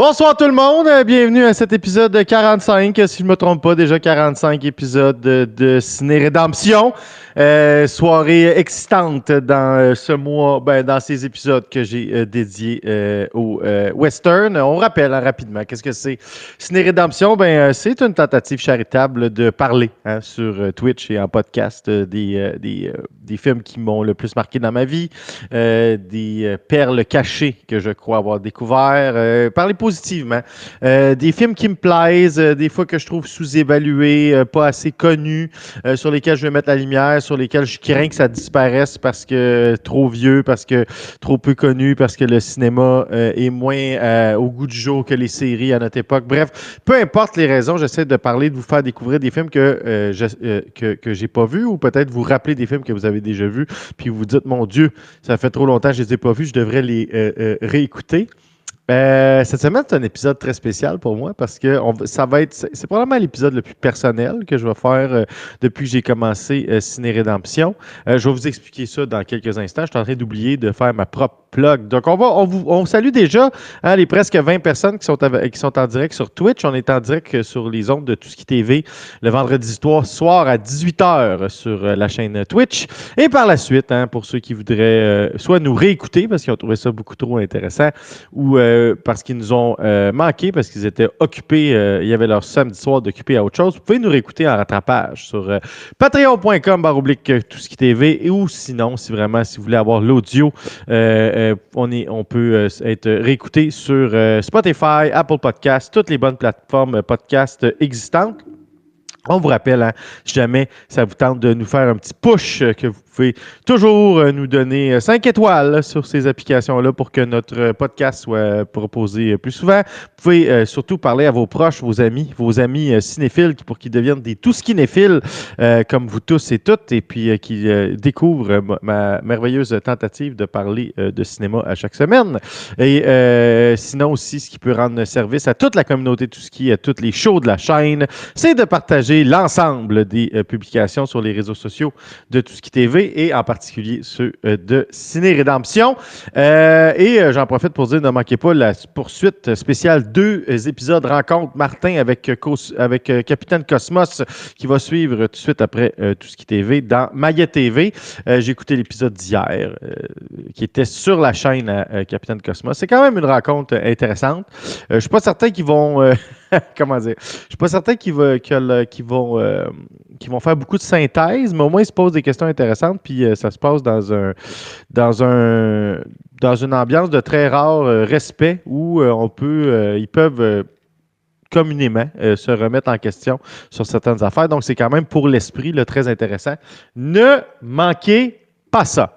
Bonsoir tout le monde, bienvenue à cet épisode 45, si je ne me trompe pas, déjà 45 épisodes de Ciné Rédemption. Soirée excitante dans ce mois, dans ces épisodes que j'ai dédiés au western. On rappelle rapidement, qu'est-ce que c'est Ciné Rédemption? C'est une tentative charitable de parler sur Twitch et en podcast des films qui m'ont le plus marqué dans ma vie, des perles cachées que je crois avoir découvert, parler positivement, des films qui me plaisent, des fois que je trouve sous-évalués, pas assez connus, sur lesquels je vais mettre la lumière, sur lesquels je crains que ça disparaisse parce que trop vieux, parce que trop peu connu, parce que le cinéma est moins au goût du jour que les séries à notre époque. Bref, peu importe les raisons, j'essaie de parler, de vous faire découvrir des films que j'ai pas vus ou peut-être vous rappeler des films que vous avez déjà vus, puis vous dites, mon Dieu, ça fait trop longtemps que je les ai pas vus, je devrais les réécouter. Cette semaine, c'est un épisode très spécial pour moi parce que ça va être, c'est probablement l'épisode le plus personnel que je vais faire depuis que j'ai commencé Ciné Rédemption. Je vais vous expliquer ça dans quelques instants. Je suis en train d'oublier de faire ma propre plug. Donc, on salue déjà les presque 20 personnes qui sont en direct sur Twitch. On est en direct sur les ondes de Tout ce qui TV le vendredi soir à 18h sur la chaîne Twitch. Et par la suite, pour ceux qui voudraient soit nous réécouter parce qu'ils ont trouvé ça beaucoup trop intéressant ou parce qu'ils nous ont manqué, parce qu'ils étaient occupés, il y avait leur samedi soir d'occuper à autre chose. Vous pouvez nous réécouter en rattrapage sur patreon.com/tout ce qui TV ou sinon, si vous voulez avoir l'audio, on peut être réécouté sur Spotify, Apple Podcasts, toutes les bonnes plateformes podcast existantes. On vous rappelle, si jamais ça vous tente de nous faire un petit push, que vous pouvez toujours nous donner 5 étoiles sur ces applications-là pour que notre podcast soit proposé plus souvent. Vous pouvez surtout parler à vos proches, vos amis cinéphiles pour qu'ils deviennent des tout-cinéphiles comme vous tous et toutes et puis qui découvrent ma merveilleuse tentative de parler de cinéma à chaque semaine. Et sinon aussi, ce qui peut rendre service à toute la communauté, tout ce qui est à tous les shows de la chaîne, c'est de partager l'ensemble des publications sur les réseaux sociaux de Tout ce qui TV et en particulier ceux de Ciné Rédemption. J'en profite pour dire, ne manquez pas la poursuite spéciale 2 épisodes rencontre Martin avec Capitaine Cosmos qui va suivre tout de suite après Tout ce qui TV dans Maya TV. J'ai écouté l'épisode d'hier qui était sur la chaîne Capitaine Cosmos. C'est quand même une rencontre intéressante. Je ne suis pas certain qu'ils vont... comment dire? Je suis pas certain qu'ils vont faire beaucoup de synthèse, mais au moins ils se posent des questions intéressantes, puis ça se passe dans une ambiance de très rare respect où ils peuvent communément se remettre en question sur certaines affaires. Donc c'est quand même pour l'esprit très intéressant. Ne manquez pas ça.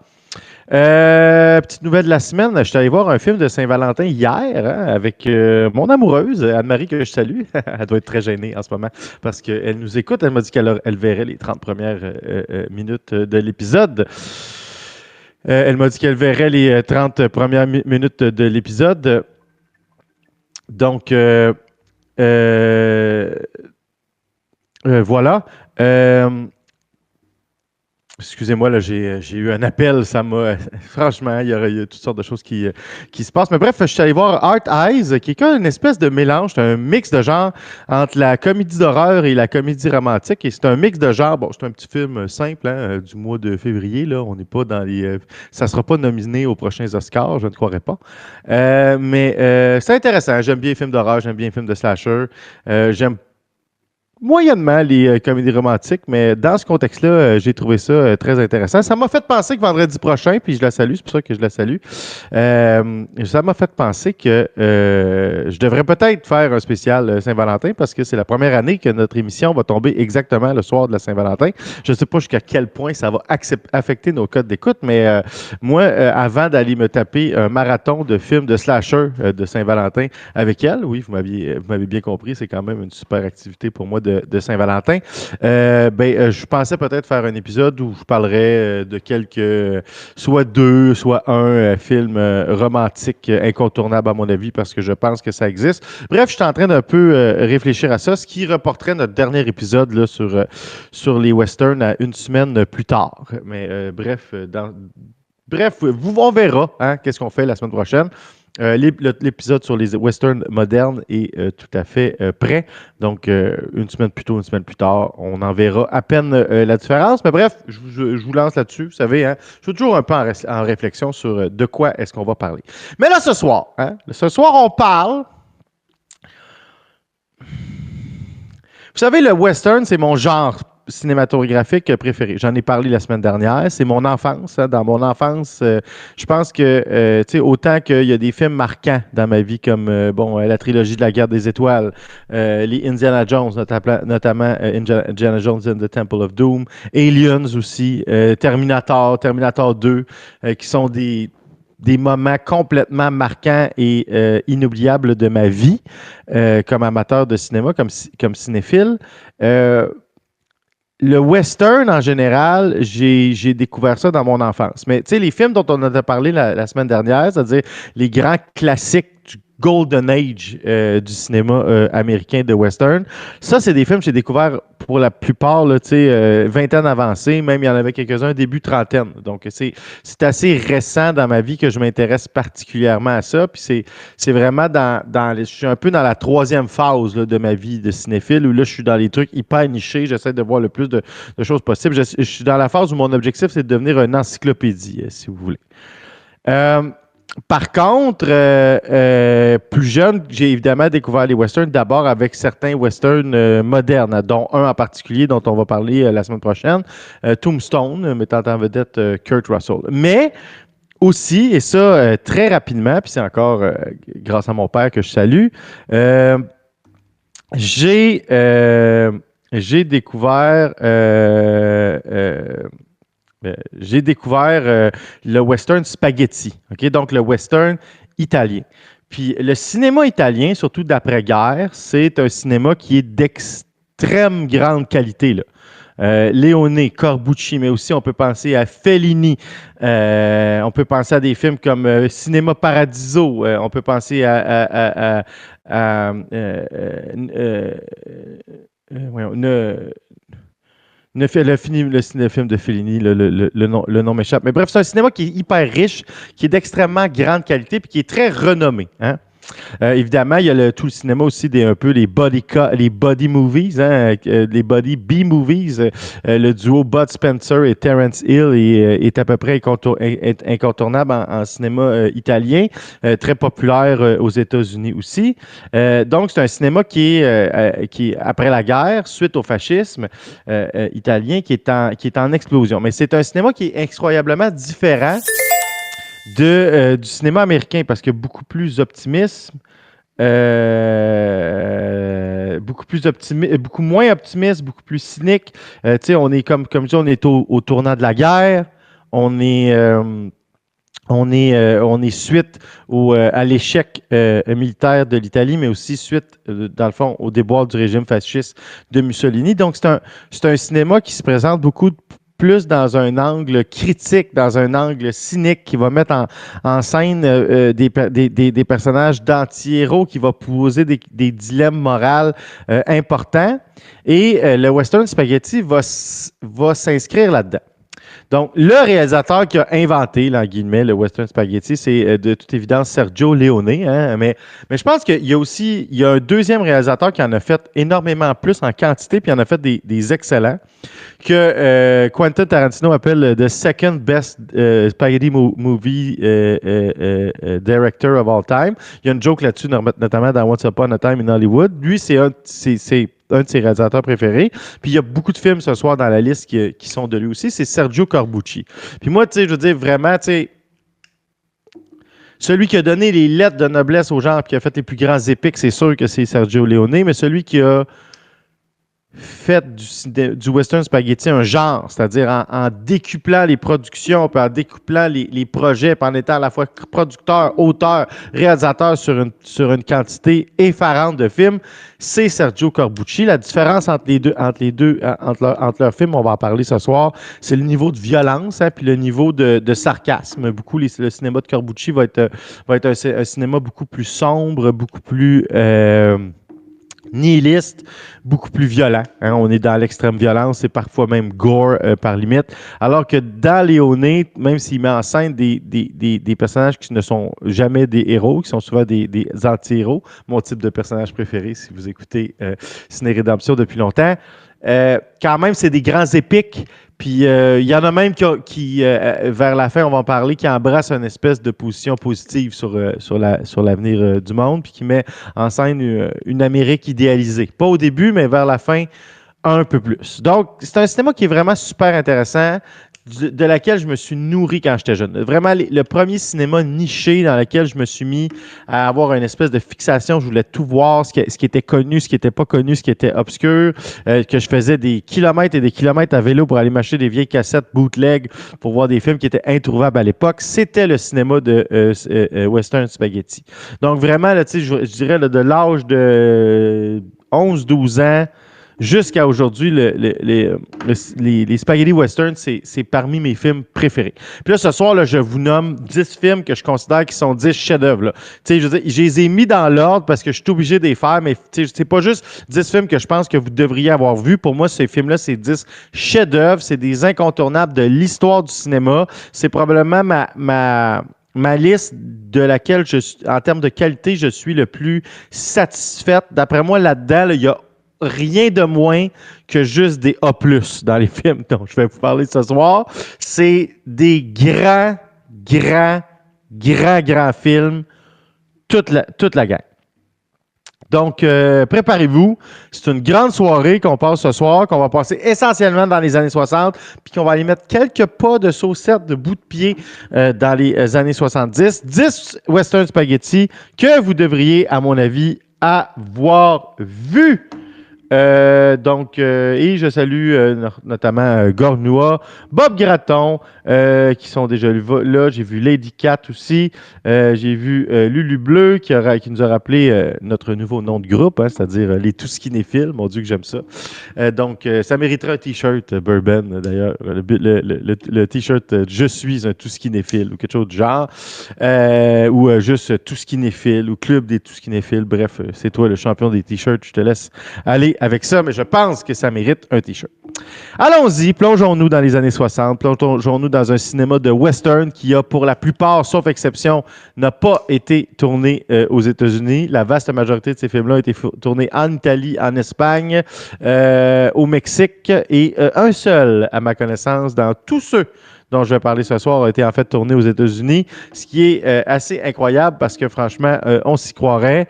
Petite nouvelle de la semaine, je suis allé voir un film de Saint-Valentin hier avec mon amoureuse, Anne-Marie, que je salue. Elle doit être très gênée en ce moment parce qu'elle nous écoute. Elle m'a dit qu'elle verrait les 30 premières minutes de l'épisode. Elle m'a dit qu'elle verrait les 30 premières minutes de l'épisode. Donc, voilà. Excusez-moi, là, j'ai eu un appel, ça m'a... Franchement, il y a toutes sortes de choses qui se passent. Mais bref, je suis allé voir Art Eyes, qui est comme une espèce de mélange, c'est un mix de genre entre la comédie d'horreur et la comédie romantique. Et c'est un mix de genre, bon, c'est un petit film simple, du mois de février, là, on n'est pas dans les... ça ne sera pas nominé aux prochains Oscars, je ne croirais pas. Mais c'est intéressant, j'aime bien les films d'horreur, j'aime bien les films de slasher, j'aime moyennement les comédies romantiques, mais dans ce contexte-là, j'ai trouvé ça très intéressant. Ça m'a fait penser que vendredi prochain, puis je la salue, c'est pour ça que je la salue, ça m'a fait penser que je devrais peut-être faire un spécial Saint-Valentin parce que c'est la première année que notre émission va tomber exactement le soir de la Saint-Valentin. Je ne sais pas jusqu'à quel point ça va affecter nos codes d'écoute, mais moi, avant d'aller me taper un marathon de films de slasher de Saint-Valentin avec elle, oui, vous m'avez bien compris, c'est quand même une super activité pour moi de Saint-Valentin. Je pensais peut-être faire un épisode où je parlerais de quelques, soit 2, soit un film romantique incontournable à mon avis, parce que je pense que ça existe. Bref, je suis en train d'un peu réfléchir à ça, ce qui reporterait notre dernier épisode là, sur les westerns à une semaine plus tard. Mais bref, on verra qu'est-ce qu'on fait la semaine prochaine. L'épisode sur les westerns modernes est tout à fait prêt. Donc, une semaine plus tôt, une semaine plus tard, on en verra à peine la différence. Mais bref, je vous lance là-dessus. Vous savez, hein, je suis toujours un peu en réflexion sur de quoi est-ce qu'on va parler. Mais là, ce soir, on parle. Vous savez, le western, c'est mon genre cinématographique préféré. J'en ai parlé la semaine dernière. C'est mon enfance. Hein. Dans mon enfance, je pense que, tu sais, autant qu'il y a des films marquants dans ma vie, comme, la trilogie de la Guerre des Étoiles, les Indiana Jones, notamment Indiana Jones and the Temple of Doom, Aliens aussi, Terminator 2, qui sont des moments complètement marquants et inoubliables de ma vie comme amateur de cinéma, comme cinéphile. Le western, en général, j'ai découvert ça dans mon enfance. Mais tu sais, les films dont on a parlé la semaine dernière, c'est-à-dire les grands classiques du Golden Age du cinéma américain de western, ça, c'est des films que j'ai découverts pour la plupart, là, vingtaine avancée, même il y en avait quelques-uns début trentaine. Donc, c'est assez récent dans ma vie que je m'intéresse particulièrement à ça. Puis c'est vraiment je suis un peu dans la troisième phase là, de ma vie de cinéphile, où là, je suis dans les trucs hyper nichés, j'essaie de voir le plus de choses possibles. Je suis dans la phase où mon objectif, c'est de devenir une encyclopédie, si vous voulez. Par contre, plus jeune, j'ai évidemment découvert les westerns d'abord avec certains westerns modernes, dont un en particulier dont on va parler la semaine prochaine, Tombstone, mettant en vedette Kurt Russell. Mais aussi, et ça très rapidement, puis c'est encore grâce à mon père que je salue, j'ai découvert le western spaghetti, ok? Donc le western italien. Puis le cinéma italien, surtout d'après-guerre, c'est un cinéma qui est d'extrême grande qualité, là. Leone, Corbucci, mais aussi on peut penser à Fellini, on peut penser à des films comme Cinéma Paradiso, on peut penser le film de Fellini, le nom m'échappe. Mais bref, c'est un cinéma qui est hyper riche, qui est d'extrêmement grande qualité, puis qui est très renommé. Hein? Évidemment, il y a tout le cinéma aussi un peu les body movies, hein, les body B-movies. Le duo Bud Spencer et Terence Hill est à peu près incontournable en cinéma italien, très populaire aux États-Unis aussi. Donc, c'est un cinéma qui est après la guerre, suite au fascisme italien, qui est en explosion. Mais c'est un cinéma qui est incroyablement différent du cinéma américain, parce que beaucoup beaucoup moins optimiste, beaucoup plus cynique. Tu sais, on est comme je dis, on est au tournant de la guerre. On est suite à l'échec militaire de l'Italie, mais aussi suite, dans le fond, au déboire du régime fasciste de Mussolini. Donc, c'est un cinéma qui se présente beaucoup plus dans un angle critique, dans un angle cynique, qui va mettre en scène des personnages d'anti-héros, qui va poser des dilemmes moraux importants. Et le western spaghetti va s'inscrire là-dedans. Donc, le réalisateur qui a inventé, là, en guillemets, le western spaghetti, c'est de toute évidence Sergio Leone. Hein, mais je pense qu'il y a un deuxième réalisateur qui en a fait énormément plus en quantité, puis il en a fait des excellents, que Quentin Tarantino appelle the second best spaghetti movie director of all time. Il y a une joke là-dessus, notamment dans Once Upon a Time in Hollywood. Lui, c'est un de ses réalisateurs préférés. Puis il y a beaucoup de films ce soir dans la liste qui sont de lui aussi. C'est Sergio Corbucci. Puis moi, tu sais, je veux dire, vraiment, tu sais, celui qui a donné les lettres de noblesse aux gens et qui a fait les plus grands épiques, c'est sûr que c'est Sergio Leone, mais celui qui a fait du western spaghetti un genre, c'est-à-dire en décuplant les productions, puis en décuplant les projets, puis en étant à la fois producteur, auteur, réalisateur sur une quantité effarante de films, c'est Sergio Corbucci. La différence entre leurs films, on va en parler ce soir, c'est le niveau de violence, hein, puis le niveau de sarcasme. Beaucoup le cinéma de Corbucci va être un cinéma beaucoup plus sombre, beaucoup plus nihiliste, beaucoup plus violent. Hein? On est dans l'extrême violence et parfois même gore par limite. Alors que dans Léoné, même s'il met en scène des personnages qui ne sont jamais des héros, qui sont souvent des anti-héros, mon type de personnage préféré si vous écoutez Ciné Rédemption depuis longtemps, quand même, c'est des grands épiques. Puis il y en a même qui vers la fin, on va en parler, qui embrassent une espèce de position positive sur l'avenir du monde, puis qui met en scène une Amérique idéalisée. Pas au début, mais vers la fin, un peu plus. Donc, c'est un cinéma qui est vraiment super intéressant, de laquelle je me suis nourri quand j'étais jeune. Vraiment, le premier cinéma niché dans lequel je me suis mis à avoir une espèce de fixation. Je voulais tout voir, ce qui était connu, ce qui n'était pas connu, ce qui était obscur, que je faisais des kilomètres et des kilomètres à vélo pour aller m'acheter des vieilles cassettes bootleg pour voir des films qui étaient introuvables à l'époque. C'était le cinéma de Western Spaghetti. Donc vraiment, là, je dirais là, de l'âge de 11-12 ans jusqu'à aujourd'hui, les spaghetti western, c'est parmi mes films préférés. Puis là, ce soir, là, je vous nomme 10 films que je considère qui sont 10 chefs-d'œuvre. Tu sais, je veux dire, je les ai mis dans l'ordre parce que je suis obligé de les faire, mais c'est pas juste 10 films que je pense que vous devriez avoir vus. Pour moi, ces films-là, c'est 10 chefs-d'œuvre, c'est des incontournables de l'histoire du cinéma. C'est probablement ma liste de laquelle, en termes de qualité, je suis le plus satisfaite. D'après moi, là-dedans, il y a rien de moins que juste des A+, dans les films dont je vais vous parler ce soir. C'est des grands films, toute la gang. Donc, préparez-vous. C'est une grande soirée qu'on passe ce soir, qu'on va passer essentiellement dans les années 60, puis qu'on va aller mettre quelques pas de saucette de bout de pied dans les années 70. 10 Western Spaghetti que vous devriez, à mon avis, avoir vus. Et je salue notamment Gornois, Bob Gratton, qui sont déjà là. J'ai vu Lady Cat aussi. J'ai vu Lulu Bleu, qui nous a rappelé notre nouveau nom de groupe, hein, c'est-à-dire les Tout-Skinéphiles. Mon Dieu que j'aime ça. Ça mériterait un T-shirt Bourbon, d'ailleurs. Le T-shirt « Je suis un Tout-Skinéphile » ou quelque chose du genre. Ou juste Tout-Skinéphile ou Club des Tout-Skinéphiles. Bref, c'est toi le champion des T-shirts. Je te laisse aller avec ça, mais je pense que ça mérite un T-shirt. Allons-y, plongeons-nous dans les années 60, plongeons-nous dans un cinéma de western qui a, pour la plupart, sauf exception, n'a pas été tourné aux États-Unis. La vaste majorité de ces films-là ont été tournés en Italie, en Espagne, au Mexique, et un seul, à ma connaissance, dans tous ceux dont je vais parler ce soir, a été en fait tourné aux États-Unis, ce qui est assez incroyable parce que, franchement, on s'y croirait.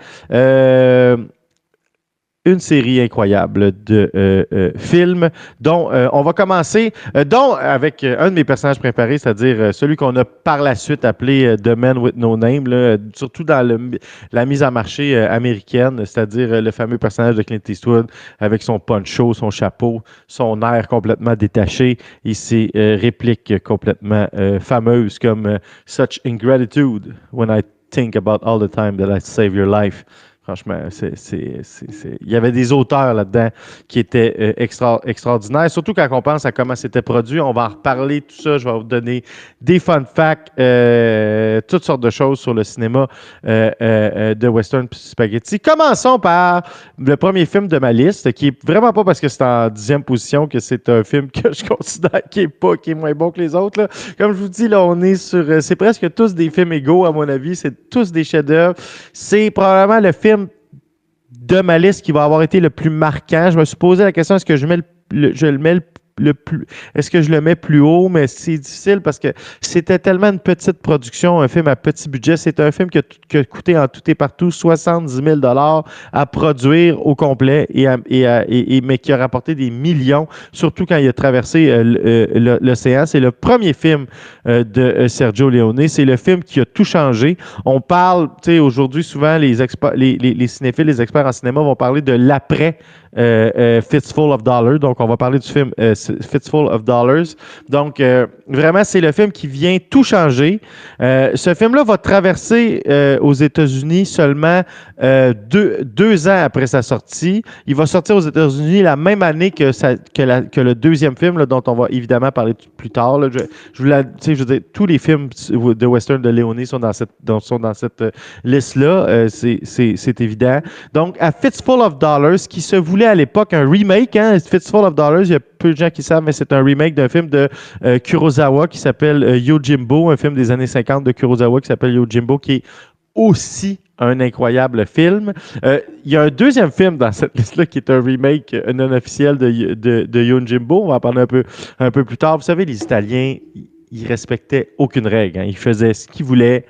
Une série incroyable de films dont on va commencer avec un de mes personnages préférés, c'est-à-dire celui qu'on a par la suite appelé The Man with No Name, là, surtout dans la mise en marché américaine, c'est-à-dire le fameux personnage de Clint Eastwood avec son poncho, son chapeau, son air complètement détaché et ses répliques complètement fameuses comme Such ingratitude when I think about all the time that I save your life. Franchement, il y avait des auteurs là-dedans qui étaient extraordinaires, surtout quand on pense à comment c'était produit. On va en reparler, tout ça. Je vais vous donner des fun facts, toutes sortes de choses sur le cinéma de Western Spaghetti. Commençons par le premier film de ma liste, qui est vraiment pas parce que c'est en 10e position que c'est un film que je considère qui est moins bon que les autres, là. Comme je vous dis, là, on est sur... c'est presque tous des films égaux, à mon avis. C'est tous des chefs-d'œuvre. C'est probablement le film de ma liste qui va avoir été le plus marquant. Je me suis posé la question, est-ce que je le mets est-ce que je le mets plus haut? Mais c'est difficile parce que c'était tellement une petite production, un film à petit budget. C'est un film qui a coûté en tout et partout 70 000 $ à produire au complet, mais qui a rapporté des millions, surtout quand il a traversé l'océan. C'est le premier film de Sergio Leone. C'est le film qui a tout changé. On parle, tu sais, aujourd'hui, souvent, les cinéphiles, les experts en cinéma vont parler de l'après Fistful of Dollars. Donc, on va parler du film Fistful of Dollars. Donc, vraiment, c'est le film qui vient tout changer. Ce film-là va traverser aux États-Unis seulement 2 ans après sa sortie. Il va sortir aux États-Unis la même année que le deuxième film, là, dont on va évidemment parler plus tard. Là. Je veux dire, tous les films de western de Leone sont dans cette liste-là. C'est évident. Donc, à Fistful of Dollars, qui se voulait à l'époque un remake, hein, Fistful of Dollars, il y a peu de gens qui savent, mais c'est un remake d'un film de Kurosawa qui s'appelle Yojimbo, un film des années 50 de Kurosawa qui s'appelle Yojimbo, qui est aussi un incroyable film. Il y a un deuxième film dans cette liste-là qui est un remake non officiel de Yojimbo. On va en parler un peu plus tard. Vous savez, les Italiens, ils respectaient aucune règle. Hein. Ils faisaient ce qu'ils voulaient.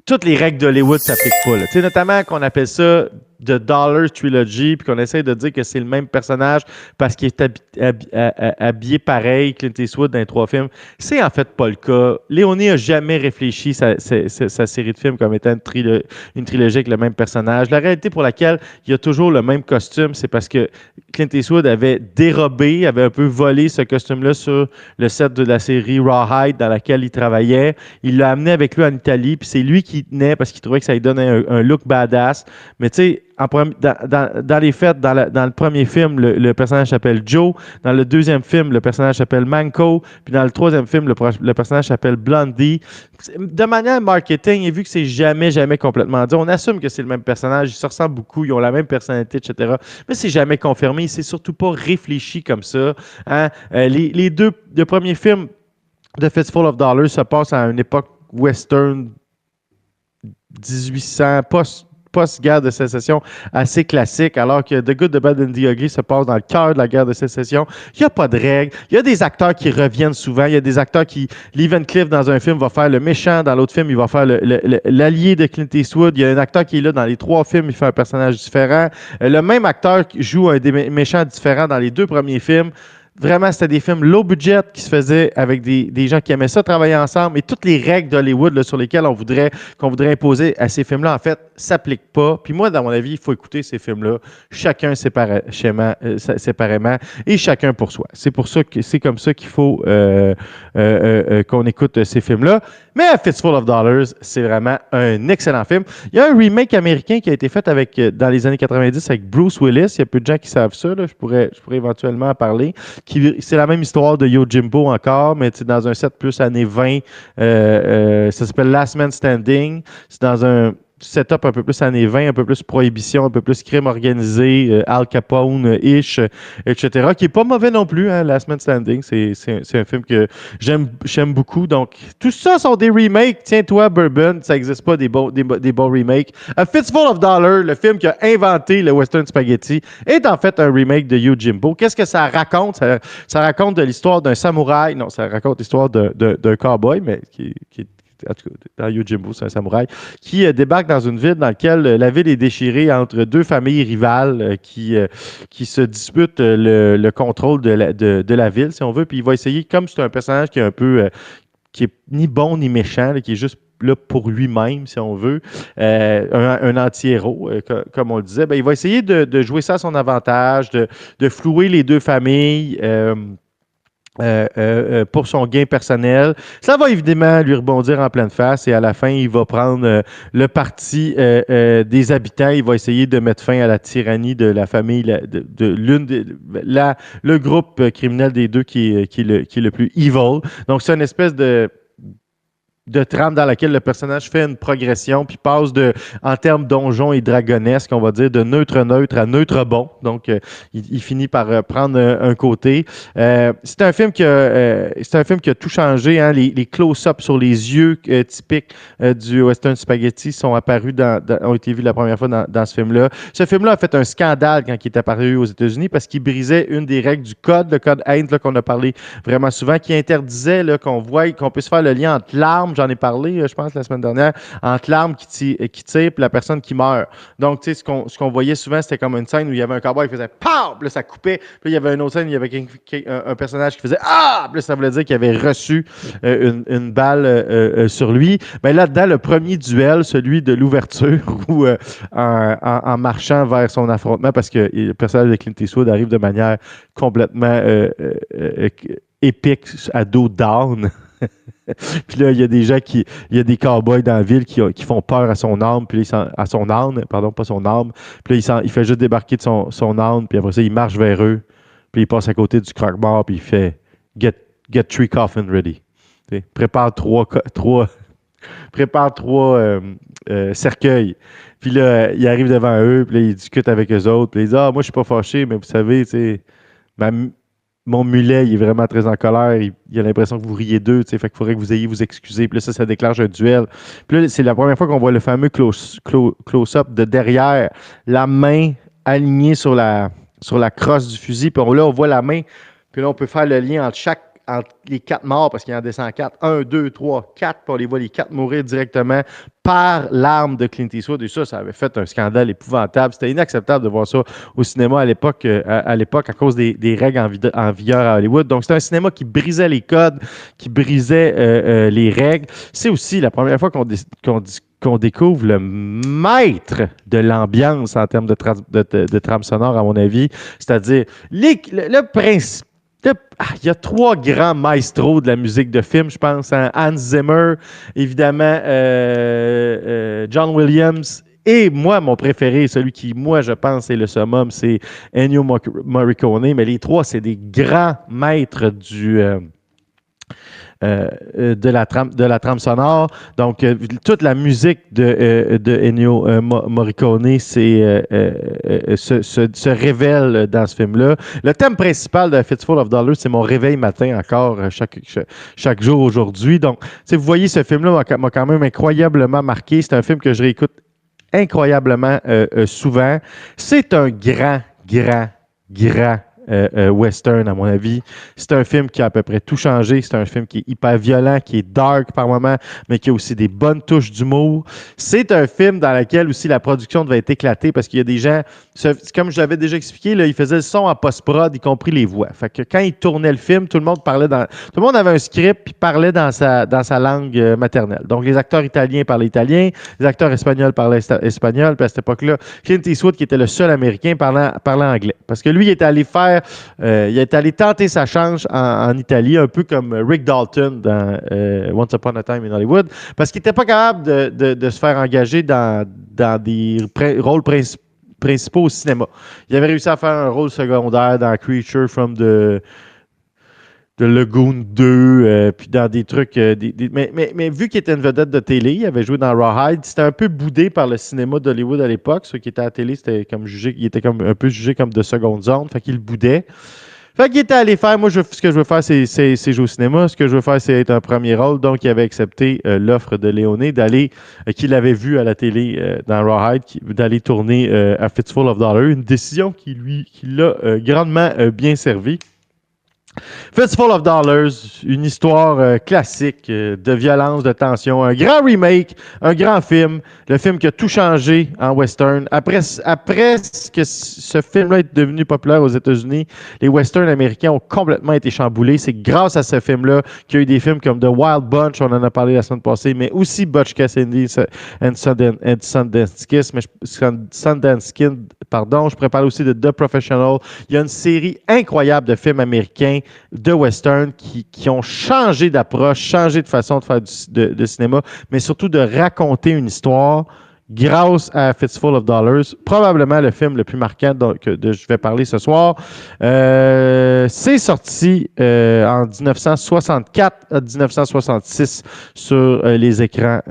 Toutes les règles d'Hollywood ne s'appliquent pas. Tu sais, notamment qu'on appelle ça The Dollar Trilogy, puis qu'on essaie de dire que c'est le même personnage parce qu'il est habillé pareil, Clint Eastwood, dans les 3 films. C'est en fait pas le cas. Leone n'a jamais réfléchi sa série de films comme étant une trilogie avec le même personnage. La réalité pour laquelle il y a toujours le même costume, c'est parce que Clint Eastwood avait dérobé, avait un peu volé ce costume-là sur le set de la série Rawhide dans laquelle il travaillait. Il l'a amené avec lui en Italie, puis c'est lui qui tenait parce qu'il trouvait que ça lui donnait un look badass. Mais tu sais, dans les faits, dans le premier film, le personnage s'appelle Joe. Dans le deuxième film, le personnage s'appelle Manco. Puis dans le troisième film, le personnage s'appelle Blondie. De manière marketing, et vu que c'est jamais complètement dit, on assume que c'est le même personnage. Ils se ressemblent beaucoup, ils ont la même personnalité, etc. Mais c'est jamais confirmé. C'est surtout pas réfléchi comme ça. Hein? Le premier film de Fistful of Dollars se passe à une époque western 1800, post-guerre de sécession assez classique, alors que The Good, The Bad and The Ugly se passe dans le cœur de la guerre de sécession. Il n'y a pas de règles. Il y a des acteurs qui reviennent souvent. Il y a des acteurs qui... Lee Van Cleef, dans un film, va faire le méchant. Dans l'autre film, il va faire l'allié de Clint Eastwood. Il y a un acteur qui est là dans les 3 films. Il fait un personnage différent. Le même acteur joue un des méchants différents dans les 2 premiers films. Vraiment, c'était des films low budget qui se faisaient avec des gens qui aimaient ça, travailler ensemble. Et toutes les règles d'Hollywood là, sur lesquelles qu'on voudrait imposer à ces films-là, en fait, s'appliquent pas. Puis moi, dans mon avis, il faut écouter ces films-là, chacun séparément et chacun pour soi. C'est comme ça qu'il faut qu'on écoute ces films-là. Mais Fistful of Dollars, c'est vraiment un excellent film. Il y a un remake américain qui a été fait dans les années 90 avec Bruce Willis. Il y a peu de gens qui savent ça. Là. Je pourrais éventuellement en parler. C'est la même histoire de Yojimbo encore, mais dans un set plus années 20. Ça s'appelle Last Man Standing. C'est dans un setup un peu plus années 20, un peu plus prohibition, un peu plus crime organisé, Al Capone-ish, etc., qui est pas mauvais non plus, hein, Last Man Standing. C'est un film que j'aime beaucoup. Donc, tout ça sont des remakes. Tiens-toi, Bourbon, ça n'existe pas des bons remakes. A Fistful of Dollars, le film qui a inventé le Western Spaghetti, est en fait un remake de Yojimbo. Qu'est-ce que ça raconte? Ça raconte de l'histoire d'un samouraï. Non, ça raconte l'histoire d'un cowboy, mais qui est en tout cas, dans Yojimbo, c'est un samouraï, qui débarque dans une ville dans laquelle la ville est déchirée entre 2 familles rivales qui se disputent le contrôle de la ville, si on veut. Puis il va essayer, comme c'est un personnage qui est un peu, qui est ni bon ni méchant, là, qui est juste là pour lui-même, si on veut, un anti-héros, comme on le disait, ben, il va essayer de jouer ça à son avantage, de flouer les 2 familles, pour son gain personnel. Ça va évidemment lui rebondir en pleine face et à la fin, il va prendre le parti des habitants. Il va essayer de mettre fin à la tyrannie de la famille, le groupe criminel des 2 qui est le plus evil. Donc, c'est une espèce de trame dans laquelle le personnage fait une progression puis passe en termes donjon et dragonesque, on va dire, de neutre à neutre bon. Donc, il finit par prendre un côté. C'est un film qui a tout changé. Hein. Les close-ups sur les yeux typiques du Western Spaghetti sont apparus ont été vus la première fois dans ce film-là. Ce film-là a fait un scandale quand il est apparu aux États-Unis parce qu'il brisait une des règles du code, le code Haines, là, qu'on a parlé vraiment souvent, qui interdisait là, qu'on puisse faire le lien entre l'arme larmes, j'en ai parlé, je pense, la semaine dernière, entre l'arme qui tire et la personne qui meurt. Donc, tu sais, ce qu'on voyait souvent, c'était comme une scène où il y avait un cowboy qui faisait PAM! Puis là, ça coupait. Puis il y avait une autre scène où il y avait un personnage qui faisait Ah! Puis là, ça voulait dire qu'il avait reçu une balle sur lui. Mais là-dedans, le premier duel, celui de l'ouverture, où en marchant vers son affrontement, parce que le personnage de Clint Eastwood arrive de manière complètement épique à dos down. Puis là, il y a des gens il y a des cowboys dans la ville qui font peur à son âme, puis là, à son âne, pardon, pas son âme. Puis là, il fait juste débarquer de son âne, puis après ça, il marche vers eux, puis il passe à côté du croque-mort, puis il fait Get three coffins ready. T'sais, prépare trois cercueils. Puis là, il arrive devant eux, puis là, il discute avec eux autres, puis il dit moi, je suis pas fâché, mais vous savez, tu sais, mon mulet, il est vraiment très en colère. Il a l'impression que vous riez d'eux, tu sais, fait qu'il faudrait que vous ayez vous excuser. Puis là, ça déclenche un duel. Puis là, c'est la première fois qu'on voit le fameux close-up de derrière, la main alignée sur la crosse du fusil. Puis là, on voit la main. Puis là, on peut faire le lien entre les 4 morts, parce qu'il en descend 4. 1, 2, 3, 4. Puis on les voit les 4 mourir directement par l'arme de Clint Eastwood. Et ça avait fait un scandale épouvantable. C'était inacceptable de voir ça au cinéma à l'époque à cause des règles en vigueur à Hollywood. Donc, c'était un cinéma qui brisait les codes, qui brisait les règles. C'est aussi la première fois qu'on découvre le maître de l'ambiance en termes de trame sonore, à mon avis. C'est-à-dire le principe. Il y a 3 grands maestros de la musique de film, je pense. Hein? Hans Zimmer, évidemment, John Williams, et moi, mon préféré, celui qui, moi, je pense, est le summum, c'est Ennio Morricone. Mais les 3, c'est des grands maîtres de la trame sonore. Donc, toute la musique de Ennio Morricone se révèle dans ce film-là. Le thème principal de Fistful of Dollars, c'est mon réveil matin encore chaque jour aujourd'hui. Donc, vous voyez, ce film-là m'a quand même incroyablement marqué. C'est un film que je réécoute incroyablement souvent. C'est un grand western, à mon avis. C'est un film qui a à peu près tout changé. C'est un film qui est hyper violent, qui est dark par moments, mais qui a aussi des bonnes touches d'humour. C'est un film dans lequel aussi la production devait être éclatée parce qu'il y a des gens, comme je l'avais déjà expliqué, là, ils faisaient le son en post-prod, y compris les voix. Fait que quand ils tournaient le film, tout le monde avait un script puis parlait dans sa langue maternelle. Donc, les acteurs italiens parlaient italien, les acteurs espagnols parlaient espagnol, puis à cette époque-là, Clint Eastwood, qui était le seul Américain, parlait anglais. Parce que lui, il est allé tenter sa chance en Italie, un peu comme Rick Dalton dans Once Upon a Time in Hollywood, parce qu'il n'était pas capable de se faire engager dans des rôles principaux au cinéma. Il avait réussi à faire un rôle secondaire dans Creature from the Lagoon 2, puis dans des trucs... mais vu qu'il était une vedette de télé, il avait joué dans Rawhide, c'était un peu boudé par le cinéma d'Hollywood à l'époque. Ceux qui étaient à la télé, il était comme un peu jugé comme de seconde zone, fait qu'il le boudait. Fait qu'il était allé faire... Moi, ce que je veux faire, c'est jouer au cinéma. Ce que je veux faire, c'est être un premier rôle. Donc, il avait accepté l'offre de Leone qu'il avait vu à la télé dans Rawhide, d'aller tourner à Fistful of Dollars. Une décision qui l'a grandement bien servi. Fistful of Dollars, une histoire classique de violence, de tension, un grand remake, un grand film, le film qui a tout changé en western. Après que ce film-là est devenu populaire aux États-Unis, les westerns américains ont complètement été chamboulés. C'est grâce à ce film-là qu'il y a eu des films comme The Wild Bunch, on en a parlé la semaine passée, mais aussi Butch Cassidy and Sundance Kid, pardon. Je pourrais parler aussi de The Professional. Il y a une série incroyable de films américains de western qui ont changé d'approche, changé de façon de faire de cinéma, mais surtout de raconter une histoire grâce à Fistful of Dollars. Probablement le film le plus marquant dont je vais parler ce soir. C'est sorti en 1964 à 1966 sur les écrans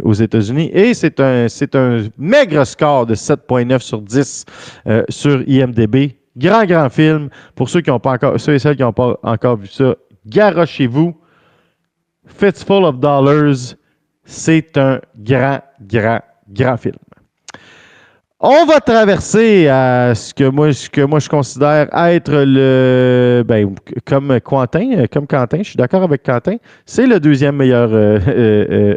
aux États-Unis et c'est un maigre score de 7,9 sur 10 sur IMDb. Grand film. Pour ceux et celles qui n'ont pas encore vu ça, garochez-vous. Fistful of Dollars, c'est un grand film. On va traverser à ce que moi je considère être comme Quentin, je suis d'accord avec Quentin, c'est le deuxième meilleur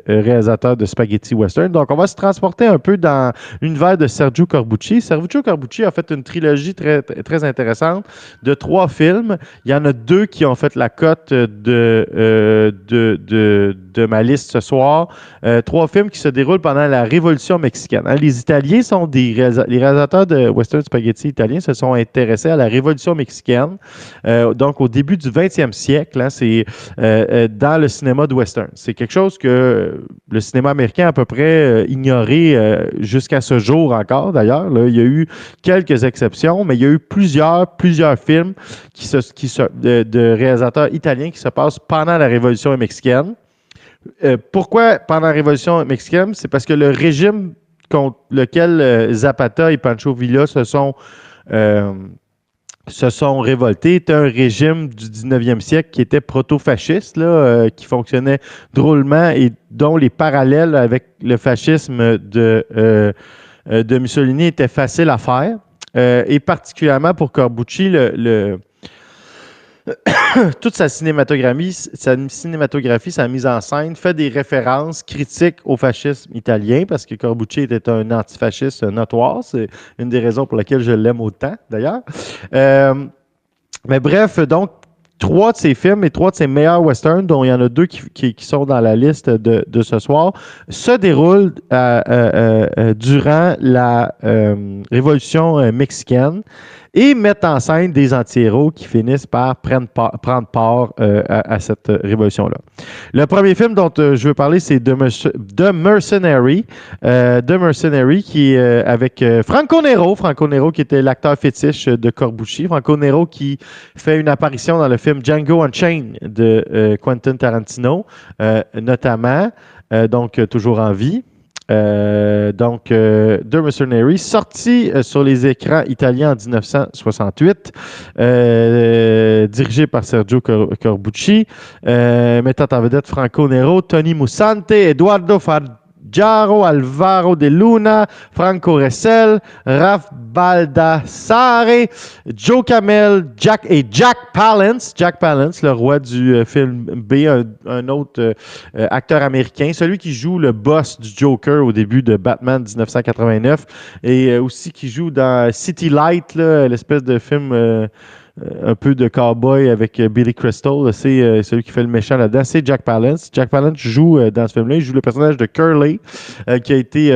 réalisateur de spaghetti western. Donc on va se transporter un peu dans l'univers de Sergio Corbucci. Sergio Corbucci a fait une trilogie très, très intéressante de 3 films. Il y en a 2 qui ont fait la cote de ma liste ce soir. 3 films qui se déroulent pendant la Révolution mexicaine. Hein, les Italiens sont les réalisateurs de western spaghetti italiens se sont intéressés à la Révolution mexicaine. Donc, au début du 20e siècle, hein, c'est dans le cinéma de western. C'est quelque chose que le cinéma américain a à peu près ignoré jusqu'à ce jour encore, d'ailleurs. Là, il y a eu quelques exceptions, mais il y a eu plusieurs films de réalisateurs italiens qui se passent pendant la Révolution mexicaine. Pourquoi pendant la Révolution mexicaine? C'est parce que le régime contre lequel Zapata et Pancho Villa se sont révoltés était un régime du 19e siècle qui était proto-fasciste, là, qui fonctionnait drôlement et dont les parallèles avec le fascisme de Mussolini étaient faciles à faire. Et particulièrement pour Corbucci, toute sa cinématographie, sa mise en scène fait des références critiques au fascisme italien parce que Corbucci était un antifasciste notoire. C'est une des raisons pour lesquelles je l'aime autant, d'ailleurs. Mais bref, donc, 3 de ses films et 3 de ses meilleurs westerns, dont il y en a 2 qui sont dans la liste de ce soir, se déroulent durant la Révolution mexicaine et mettent en scène des anti-héros qui finissent par prendre part à cette révolution-là. Le premier film dont je veux parler, c'est The Mercenary. The Mercenary qui est avec Franco Nero. Franco Nero qui était l'acteur fétiche de Corbucci. Franco Nero qui fait une apparition dans le film Django Unchained de Quentin Tarantino, notamment. Donc, toujours en vie. The Mercenary, sorti sur les écrans italiens en 1968, dirigé par Sergio Corbucci, mettant en vedette Franco Nero, Tony Musante, Eduardo Giaro, Alvaro De Luna, Franco Ressel, Ralph Baldassare, Joe Camel, Jack Palance. Jack Palance, le roi du film B, un autre acteur américain, celui qui joue le boss du Joker au début de Batman 1989 et aussi qui joue dans City Light, là, l'espèce de film un peu de cowboy avec Billy Crystal. C'est celui qui fait le méchant là-dedans. C'est Jack Palance. Jack Palance joue dans ce film-là. Il joue le personnage de Curly, qui a été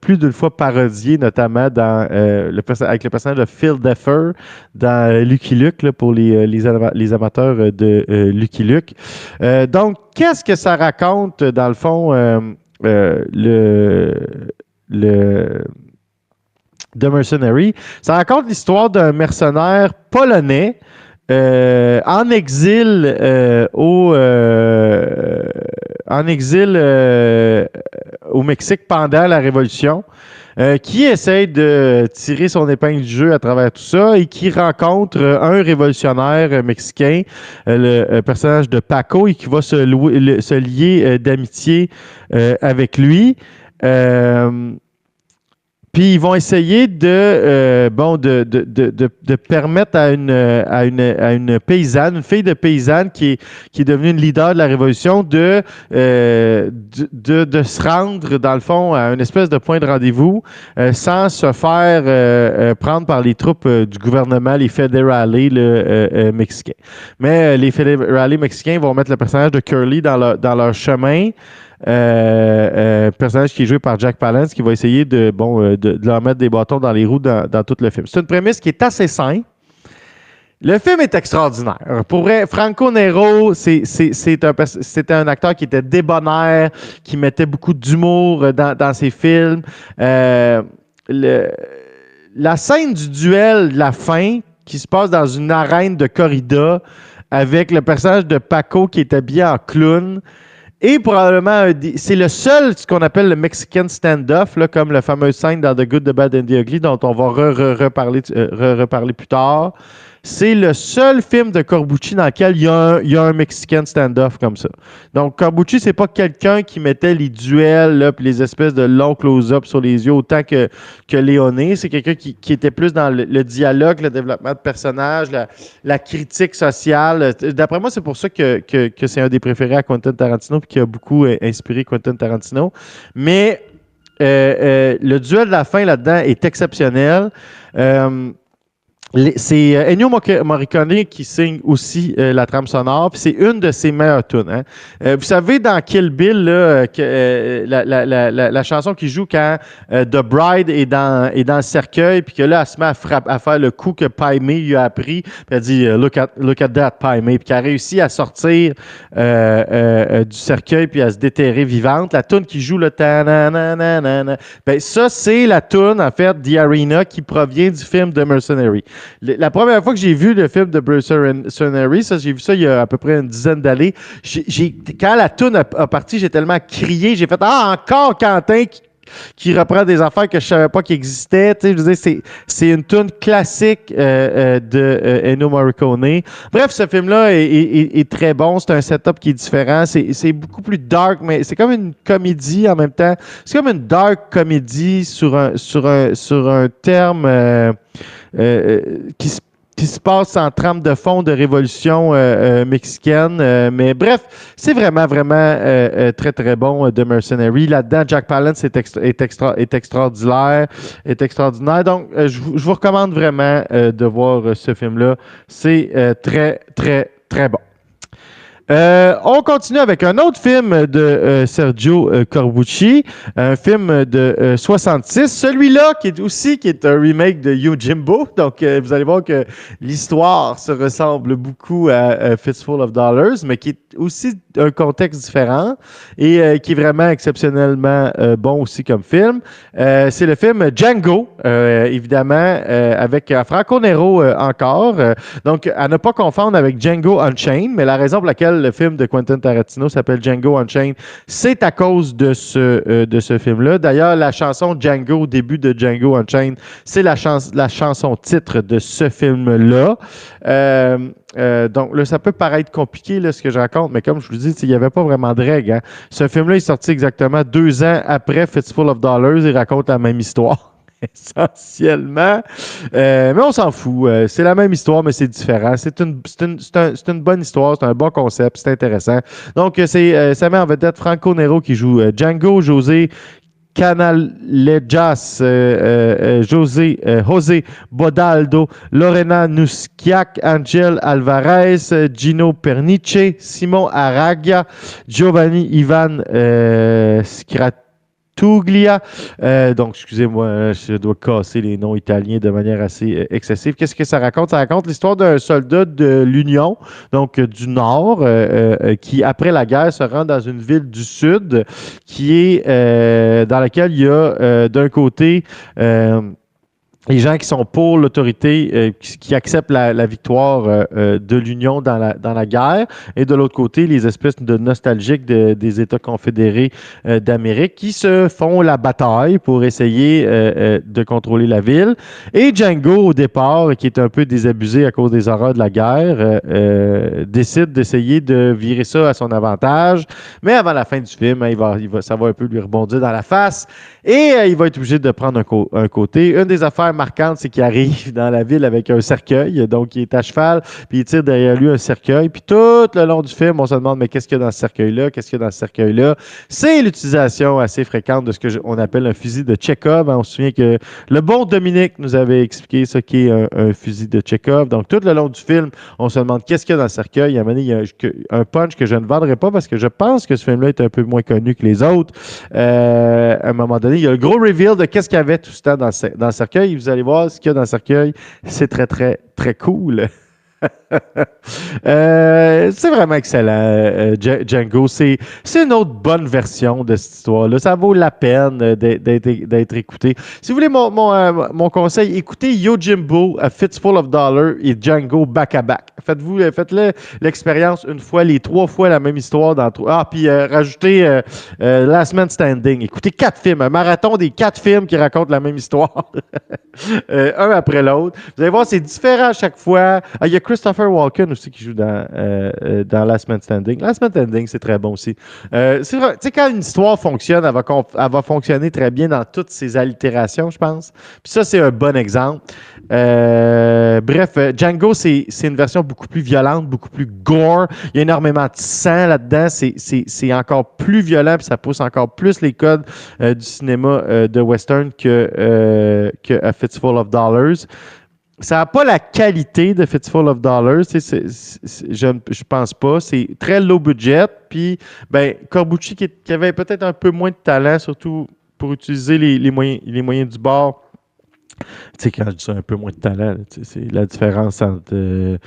plus d'une fois parodié, notamment avec le personnage de Phil Deffer dans Lucky Luke, là, pour les amateurs de Lucky Luke. Donc, qu'est-ce que ça raconte, dans le fond, The Mercenary? Ça raconte l'histoire d'un mercenaire polonais en exil au Mexique pendant la Révolution, qui essaie de tirer son épingle du jeu à travers tout ça et qui rencontre un révolutionnaire mexicain, le personnage de Paco, et qui va se lier d'amitié avec lui. Puis ils vont essayer de permettre à une paysanne, une fille de paysanne qui est devenue une leader de la Révolution, de se rendre, dans le fond, à une espèce de point de rendez-vous sans se faire prendre par les troupes du gouvernement, les fédérales mexicains. Mais les fédérales mexicains vont mettre le personnage de Curly dans leur chemin. Personnage qui est joué par Jack Palance, qui va essayer de leur mettre des bâtons dans les roues dans tout le film. C'est une prémisse qui est assez simple. Le film est extraordinaire. Pour vrai, Franco Nero, c'était un acteur qui était débonnaire, qui mettait beaucoup d'humour dans ses films. La scène du duel de la fin, qui se passe dans une arène de corrida, avec le personnage de Paco qui est habillé en clown, et probablement, c'est le seul, ce qu'on appelle le Mexican stand-off, là, comme la fameuse scène dans The Good, The Bad and The Ugly, dont on va reparler plus tard. c'est le seul film de Corbucci dans lequel il y a un Mexican stand-off comme ça. Donc, Corbucci, c'est pas quelqu'un qui mettait les duels, là, puis les espèces de longs close-up sur les yeux autant que Léoné. C'est quelqu'un qui était plus dans le dialogue, le développement de personnages, la critique sociale. D'après moi, c'est pour ça que c'est un des préférés à Quentin Tarantino puis qui a beaucoup inspiré Quentin Tarantino. Mais le duel de la fin là-dedans est exceptionnel. C'est Ennio Morricone qui signe aussi la trame sonore, puis c'est une de ses meilleures tunes. Hein. Vous savez, dans Kill Bill, là, la chanson qui joue quand The Bride est dans le cercueil, puis que là, elle se met à faire le coup que Pai Mei lui a appris, puis elle dit look at that, Pai Mei, puis qu'elle a réussi à sortir du cercueil, puis à se déterrer vivante. La tune qui joue le ta-na-na-na-na, ben ça, c'est la tune, en fait, The Arena, qui provient du film The Mercenary. La première fois que j'ai vu le film de Bruce Mercenary, ça, j'ai vu ça il y a à peu près une dizaine d'années. Quand la toune a parti, j'ai tellement crié, j'ai fait encore Quentin qui reprend des affaires que je savais pas qu'ils existaient. Tu sais, je veux dire, c'est une toune classique de Ennio Morricone. Bref, ce film-là est très bon. C'est un setup qui est différent. C'est beaucoup plus dark, mais c'est comme une comédie en même temps. C'est comme une dark comédie sur un terme qui se passe en trame de fond de révolution mexicaine. Mais bref, c'est vraiment, vraiment très, très bon, The Mercenary. Là-dedans, Jack Palance est extraordinaire. Donc, je vous recommande vraiment de voir ce film-là. C'est très, très, très bon. On continue avec un autre film de Sergio Corbucci, un film de 66. Celui-là qui est un remake de Yojimbo. Donc, vous allez voir que l'histoire se ressemble beaucoup à Fistful of Dollars, mais qui est aussi un contexte différent et qui est vraiment exceptionnellement bon aussi comme film. C'est le film Django, évidemment, avec Franco Nero encore. Donc, à ne pas confondre avec Django Unchained, mais la raison pour laquelle le film de Quentin Tarantino s'appelle Django Unchained, c'est à cause de ce film-là. D'ailleurs, la chanson Django au début de Django Unchained, c'est la chanson titre de ce film-là. Donc là, ça peut paraître compliqué là, ce que je raconte, mais comme je vous dis, il n'y avait pas vraiment de règles. Hein. Ce film-là est sorti exactement 2 ans après Fistful of Dollars et raconte la même histoire. Essentiellement. Mais on s'en fout. C'est la même histoire, mais c'est différent. C'est une bonne histoire, c'est un bon concept, c'est intéressant. Donc, ça met en vedette Franco Nero qui joue Django, José Canalejas, José Bodaldo, Lorena Nusquiac, Angel Alvarez, Gino Pernice, Simon Araglia, Giovanni Ivan Tuglia. Donc, excusez-moi, je dois casser les noms italiens de manière assez excessive. Qu'est-ce que ça raconte? Ça raconte l'histoire d'un soldat de l'Union, donc du Nord, qui, après la guerre, se rend dans une ville du Sud qui est dans laquelle il y a d'un côté les gens qui sont pour l'autorité, qui acceptent la victoire de l'Union dans la guerre, et de l'autre côté, les espèces de nostalgiques des États confédérés d'Amérique qui se font la bataille pour essayer de contrôler la ville. Et Django, au départ, qui est un peu désabusé à cause des horreurs de la guerre, décide d'essayer de virer ça à son avantage. Mais avant la fin du film, ça va un peu lui rebondir dans la face et il va être obligé de prendre un côté. Une des affaires marquante, c'est qu'il arrive dans la ville avec un cercueil, donc il est à cheval, puis il tire derrière lui un cercueil, puis tout le long du film, on se demande, mais qu'est-ce qu'il y a dans ce cercueil-là? Qu'est-ce qu'il y a dans ce cercueil-là? C'est l'utilisation assez fréquente de ce qu'on appelle un fusil de Tchekhov. On se souvient que le bon Dominique nous avait expliqué ce qu'est un fusil de Tchekhov. Donc, tout le long du film, on se demande qu'est-ce qu'il y a dans le cercueil. À un moment donné, il y a un punch que je ne vendrai pas parce que je pense que ce film-là est un peu moins connu que les autres. À un moment donné, il y a le gros reveal de qu'est-ce qu'il y avait tout ce temps dans le cercueil. Vous allez voir ce qu'il y a dans le cercueil. C'est très, très, très cool. C'est vraiment excellent, Django. C'est une autre bonne version de cette histoire-là. Ça vaut la peine d'être écouté. Si vous voulez mon conseil, écoutez Yojimbo, A Fistful of Dollars et Django back-à-back. Faites-le l'expérience une fois, les 3 fois la même histoire. Puis rajoutez Last Man Standing. Écoutez 4 films, un marathon des 4 films qui racontent la même histoire. Un après l'autre. Vous allez voir, c'est différent à chaque fois. Il y a Christopher Walken aussi qui joue dans Last Man Standing. Last Man Standing, c'est très bon aussi. C'est vrai, tu sais, quand une histoire fonctionne, elle va fonctionner très bien dans toutes ses allitérations, je pense. Puis ça, c'est un bon exemple. Bref, Django, c'est une version beaucoup plus violente, beaucoup plus gore. Il y a énormément de sang là-dedans. C'est encore plus violent, puis ça pousse encore plus les codes du cinéma de western que A Fistful of Dollars. Ça n'a pas la qualité de Fistful of Dollars, je pense pas. C'est très low budget. Puis, Corbucci qui avait peut-être un peu moins de talent, surtout pour utiliser les moyens du bord. Tu sais, quand je dis ça, un peu moins de talent, c'est la différence entre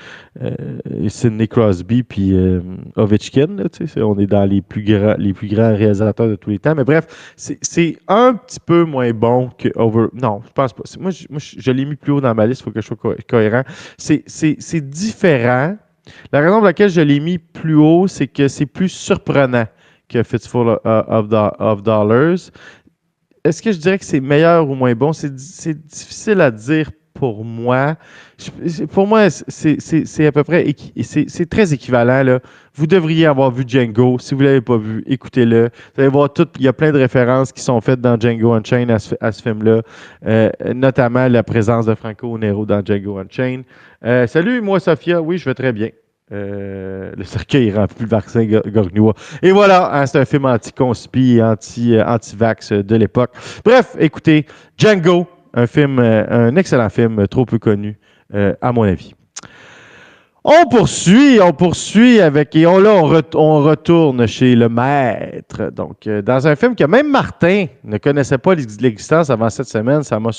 Sidney Crosby et Ovechkin. Là, on est dans les plus grands réalisateurs de tous les temps. Mais bref, c'est un petit peu moins bon que Over. Non, je pense pas. Moi, je l'ai mis plus haut dans ma liste. Il faut que je sois cohérent. C'est différent. La raison pour laquelle je l'ai mis plus haut, c'est que c'est plus surprenant que Fistful of Dollars. Est-ce que je dirais que c'est meilleur ou moins bon? C'est difficile à dire pour moi. Pour moi, c'est à peu près... C'est très équivalent, là. Vous devriez avoir vu Django. Si vous ne l'avez pas vu, écoutez-le. Vous allez voir il y a plein de références qui sont faites dans Django Unchained à ce film-là. Notamment la présence de Franco Nero dans Django Unchained. Salut, moi, Sophia. Oui, je vais très bien. Le cercueil est rempli de vaccins Gorgnois. Et voilà, hein, c'est un film anti-conspi et anti-vax de l'époque. Bref, écoutez, Django, un excellent film, trop peu connu, à mon avis. On poursuit avec, et on retourne chez le maître. Donc, dans un film que même Martin ne connaissait pas l'existence avant cette semaine, ça m'a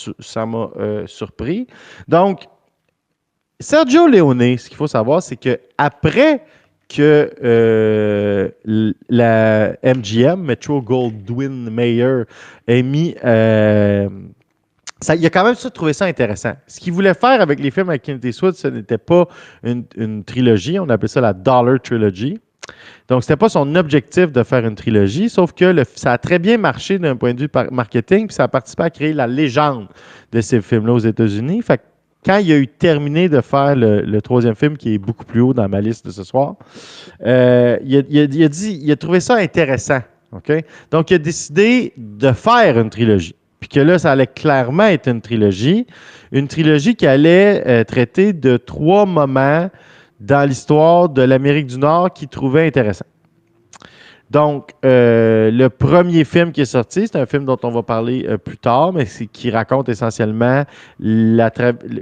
surpris. Donc, Sergio Leone, ce qu'il faut savoir, c'est que après que la MGM, Metro Goldwyn Mayer, ait mis... il a quand même trouvé ça intéressant. Ce qu'il voulait faire avec les films avec Clint Eastwood, ce n'était pas une trilogie. On appelait ça la Dollar Trilogy. Donc, ce n'était pas son objectif de faire une trilogie, sauf que ça a très bien marché d'un point de vue marketing, puis ça a participé à créer la légende de ces films-là aux États-Unis. Fait que quand il a eu terminé de faire le 3e film, qui est beaucoup plus haut dans ma liste de ce soir, il a trouvé ça intéressant. Okay? Donc, il a décidé de faire une trilogie. Puis que là, ça allait clairement être une trilogie qui allait traiter de 3 moments dans l'histoire de l'Amérique du Nord qu'il trouvait intéressant. Donc, le premier film qui est sorti, c'est un film dont on va parler plus tard, mais qui raconte essentiellement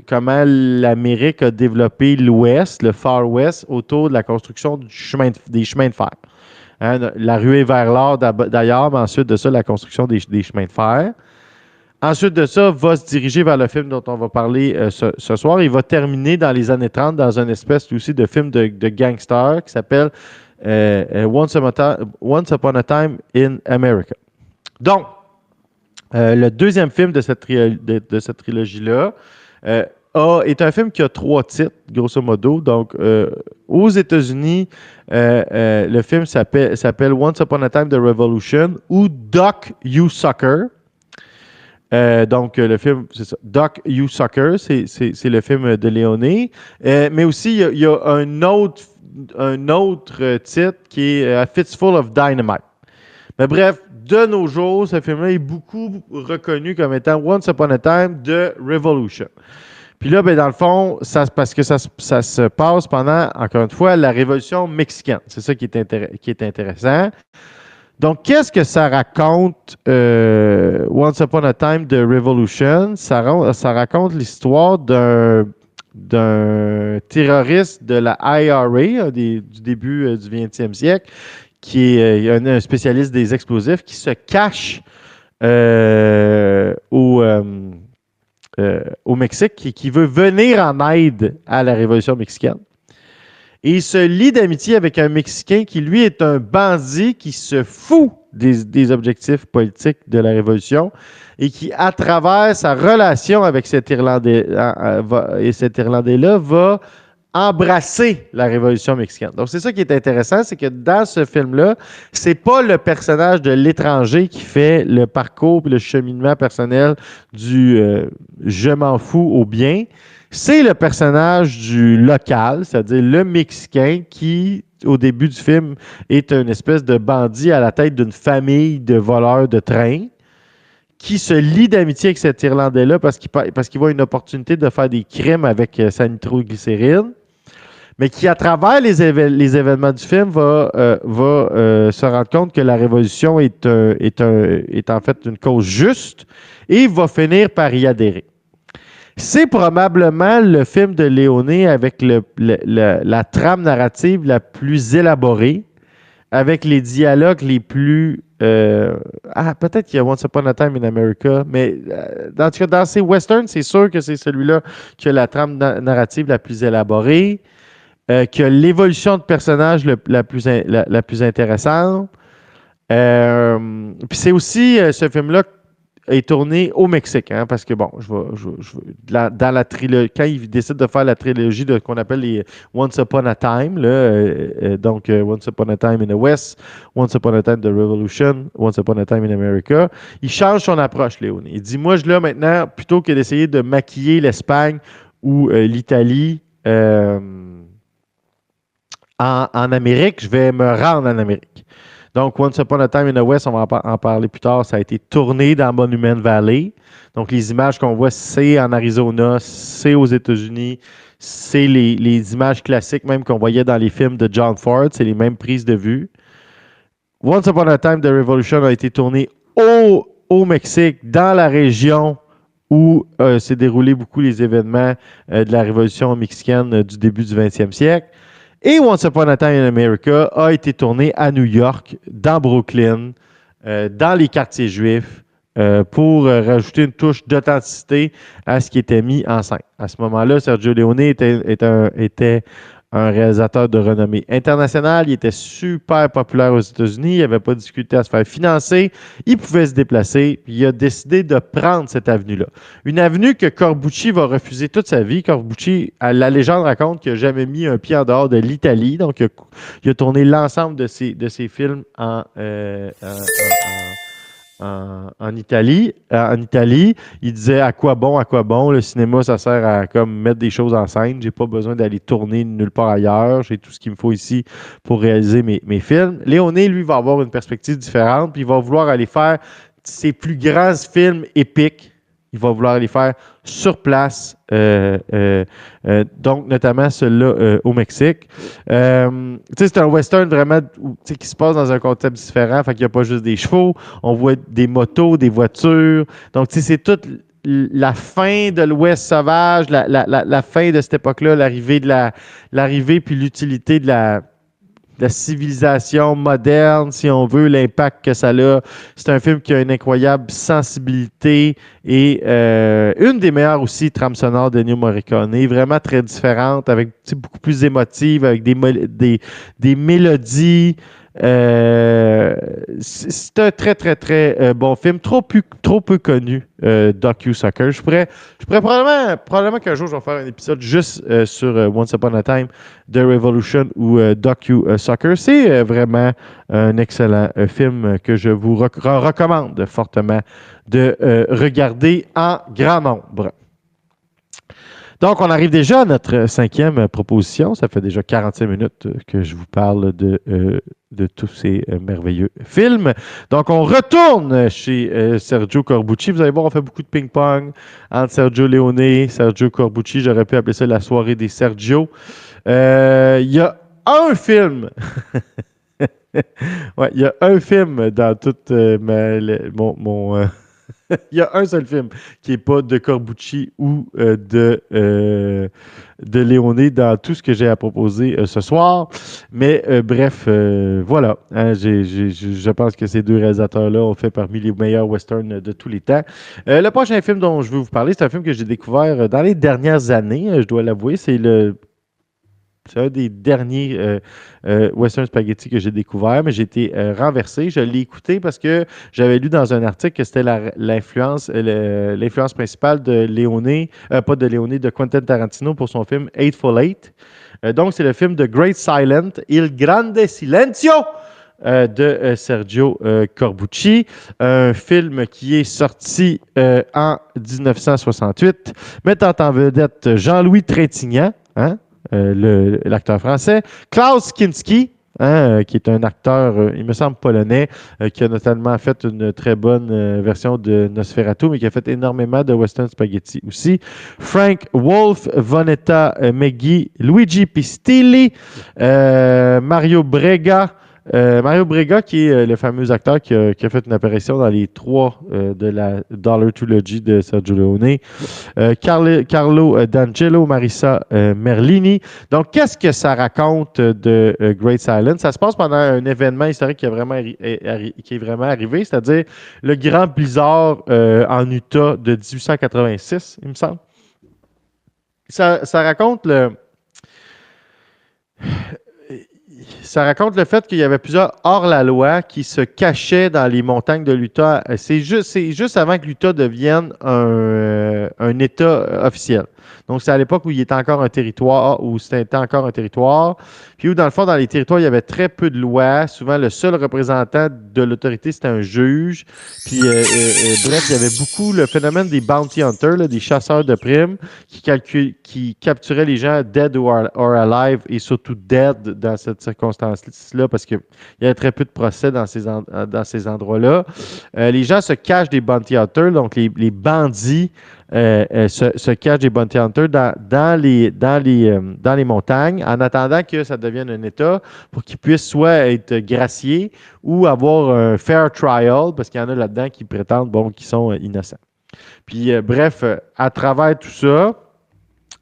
comment l'Amérique a développé l'Ouest, le Far West, autour de la construction des chemins de fer. Hein, la ruée vers l'or d'ailleurs, mais ensuite de ça, la construction des chemins de fer. Ensuite de ça, va se diriger vers le film dont on va parler ce soir. Il va terminer dans les années 30 dans une espèce aussi de film de gangster qui s'appelle Once Upon a Time in America. Donc, le deuxième film de cette trilogie-là est un film qui a 3 titres, grosso modo. Donc, aux États-Unis, le film s'appelle Once Upon a Time The Revolution ou Doc You Sucker. Donc, le film, c'est ça. Doc You Sucker, c'est le film de Leone. Mais aussi, il y a un autre titre qui est A Fistful of Dynamite. Mais bref, de nos jours, ce film-là est beaucoup reconnu comme étant Once Upon a Time The Revolution. Puis là, dans le fond, parce que ça se passe pendant, encore une fois, la Révolution mexicaine. C'est ça qui est intéressant. Donc, qu'est-ce que ça raconte Once Upon a Time The Revolution? Ça raconte l'histoire d'un terroriste de la IRA du début du 20e siècle, qui est un spécialiste des explosifs, qui se cache au Mexique et qui veut venir en aide à la Révolution mexicaine. Et il se lie d'amitié avec un Mexicain qui, lui, est un bandit qui se fout des objectifs politiques de la Révolution et qui, à travers sa relation avec cet Irlandais-là, va embrasser la Révolution mexicaine. Donc, c'est ça qui est intéressant, c'est que dans ce film-là, c'est pas le personnage de l'étranger qui fait le parcours et le cheminement personnel du je m'en fous au bien. C'est le personnage du local, c'est-à-dire le Mexicain qui, au début du film, est une espèce de bandit à la tête d'une famille de voleurs de train qui se lie d'amitié avec cet Irlandais-là parce qu'il voit une opportunité de faire des crimes avec sa nitroglycérine, mais qui, à travers les événements du film, va se rendre compte que la Révolution est en fait une cause juste et va finir par y adhérer. C'est probablement le film de Leone avec la trame narrative la plus élaborée, avec les dialogues les plus... peut-être qu'il y a Once Upon a Time in America, mais en tout cas, dans ces westerns, c'est sûr que c'est celui-là qui a la trame narrative la plus élaborée, qui a l'évolution de personnage la plus intéressante. Puis c'est aussi ce film-là est tourné au Mexique, hein, parce que bon, dans la trilogie, quand ils décident de faire la trilogie de qu'on appelle les Once Upon a Time, là, donc Once Upon a Time in the West, Once Upon a Time the Revolution, Once Upon a Time in America, il change son approche, Léon. Il dit, moi, là, maintenant, plutôt que d'essayer de maquiller l'Espagne ou l'Italie en Amérique, je vais me rendre en Amérique. Donc, Once Upon a Time in the West, on va en parler plus tard, ça a été tourné dans Monument Valley. Donc, les images qu'on voit, c'est en Arizona, c'est aux États-Unis, c'est les images classiques même qu'on voyait dans les films de John Ford, c'est les mêmes prises de vue. Once Upon a Time, The Revolution a été tourné au Mexique, dans la région où s'est déroulé beaucoup les événements de la Révolution mexicaine du début du 20e siècle. Et Once Upon a Time in America a été tourné à New York, dans Brooklyn, dans les quartiers juifs, pour rajouter une touche d'authenticité à ce qui était mis en scène. À ce moment-là, Sergio Leone était un réalisateur de renommée internationale. Il était super populaire aux États-Unis. Il n'avait pas de difficulté à se faire financer. Il pouvait se déplacer. Puis il a décidé de prendre cette avenue-là. Une avenue que Corbucci va refuser toute sa vie. Corbucci, la légende raconte qu'il n'a jamais mis un pied en dehors de l'Italie. Donc, il a tourné l'ensemble de ses films en Italie. En Italie, il disait à quoi bon, le cinéma, ça sert à comme mettre des choses en scène. J'ai pas besoin d'aller tourner nulle part ailleurs. J'ai tout ce qu'il me faut ici pour réaliser mes films. Leone, lui, va avoir une perspective différente, puis il va vouloir aller faire ses plus grands films épiques. Il va vouloir les faire sur place, donc notamment celui-là au Mexique. C'est un western vraiment qui se passe dans un contexte différent, fait qu'il n'y a pas juste des chevaux, on voit des motos, des voitures. Donc, c'est toute la fin de l'Ouest sauvage, la fin de cette époque-là, l'arrivée puis l'utilité de la civilisation moderne, si on veut, l'impact que ça a. C'est un film qui a une incroyable sensibilité et une des meilleures aussi trames sonores de Ennio Morricone, vraiment très différente, avec beaucoup plus émotive, avec des mélodies. C'est un très, très, très bon film, trop peu connu, DocuSucker. Je pourrais probablement qu'un jour, je vais faire un épisode juste sur Once Upon a Time, The Revolution ou DocuSucker. C'est vraiment un excellent film que je vous recommande fortement de regarder en grand nombre. Donc, on arrive déjà à notre 5e proposition. Ça fait déjà 45 minutes que je vous parle de tous ces merveilleux films. Donc, on retourne chez Sergio Corbucci. Vous allez voir, on fait beaucoup de ping-pong entre Sergio Leone, Sergio Corbucci. J'aurais pu appeler ça la soirée des Sergio. Il y a un film. Ouais, il y a un film dans toute mon Il y a un seul film qui n'est pas de Corbucci ou de Léoné dans tout ce que j'ai à proposer ce soir. Mais bref, voilà. Hein, je pense que ces deux réalisateurs-là ont fait parmi les meilleurs westerns de tous les temps. Le prochain film dont je veux vous parler, c'est un film que j'ai découvert dans les dernières années, je dois l'avouer. C'est un des derniers western spaghetti que j'ai découvert, mais j'ai été renversé. Je l'ai écouté parce que j'avais lu dans un article que c'était l'influence principale de Léoné, pas de Léoné, de Quentin Tarantino pour son film Eightful Eight. Donc, c'est le film The Great Silent, Il Grande Silencio de Sergio Corbucci, un film qui est sorti en 1968, mettant en vedette Jean-Louis Trintignant, hein, l'acteur français, Klaus Kinski, hein, qui est un acteur, il me semble, polonais, qui a notamment fait une très bonne version de Nosferatu, mais qui a fait énormément de western spaghetti aussi. Frank Wolf, Vonetta Meggi, Luigi Pistilli, Mario Brega, qui est le fameux acteur qui a fait une apparition dans les trois de la Dollar Trilogy de Sergio Leone. Carlo D'Angelo, Marissa Merlini. Donc, qu'est-ce que ça raconte de Great Silence? Ça se passe pendant un événement historique qui est vraiment arrivé, c'est-à-dire le grand blizzard en Utah de 1886, il me semble. Ça raconte ça raconte le fait qu'il y avait plusieurs hors-la-loi qui se cachaient dans les montagnes de l'Utah. C'est juste avant que l'Utah devienne un État officiel. Donc, c'est à l'époque où il était encore un territoire, où c'était encore un territoire, puis où, dans le fond, dans les territoires, il y avait très peu de lois. Souvent, le seul représentant de l'autorité, c'était un juge. Puis, bref, il y avait beaucoup le phénomène des bounty hunters, là, des chasseurs de primes, qui capturaient les gens dead or alive, et surtout dead dans cette circonstance-là, parce qu'il y avait très peu de procès dans ces endroits-là. Les gens se cachent des bounty hunters, donc les bandits se cachent des bounty hunters dans les montagnes en attendant que ça devienne un État pour qu'ils puissent soit être graciés ou avoir un fair trial, parce qu'il y en a là-dedans qui prétendent qu'ils sont innocents. Puis, bref, à travers tout ça,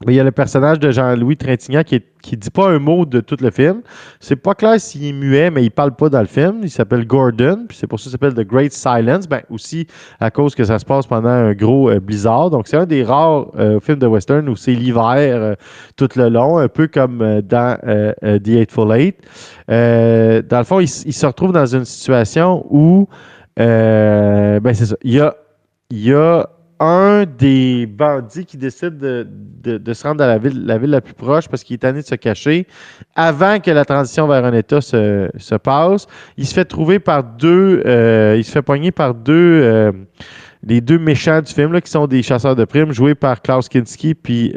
il y a le personnage de Jean-Louis Trintignant qui dit pas un mot de tout le film. C'est pas clair s'il est muet, mais il parle pas dans le film. Il s'appelle Gordon, puis c'est pour ça qu'il s'appelle The Great Silence. Ben, aussi à cause que ça se passe pendant un gros blizzard. Donc, c'est un des rares films de western où c'est l'hiver tout le long, un peu comme dans The Eightful Eight. Dans le fond, il se retrouve dans une situation où, c'est ça. Il y a un des bandits qui décide de se rendre à la ville la plus proche parce qu'il est tanné de se cacher avant que la transition vers un État se passe. Il se fait trouver par il se fait pogner par les deux méchants du film là, qui sont des chasseurs de primes joués par Klaus Kinski puis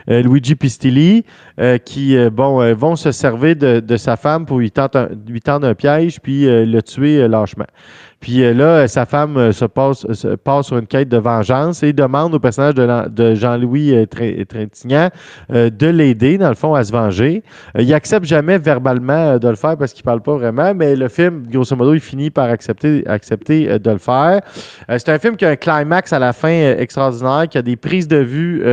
Luigi Pistilli, qui vont se servir de sa femme pour lui tendre un piège puis le tuer lâchement. Puis là, sa femme se passe sur une quête de vengeance et demande au personnage de Jean-Louis Trintignant de l'aider, dans le fond, à se venger. Il accepte jamais verbalement de le faire parce qu'il parle pas vraiment, mais le film, grosso modo, il finit par accepter de le faire. C'est un film qui a un climax à la fin extraordinaire, qui a des prises de vue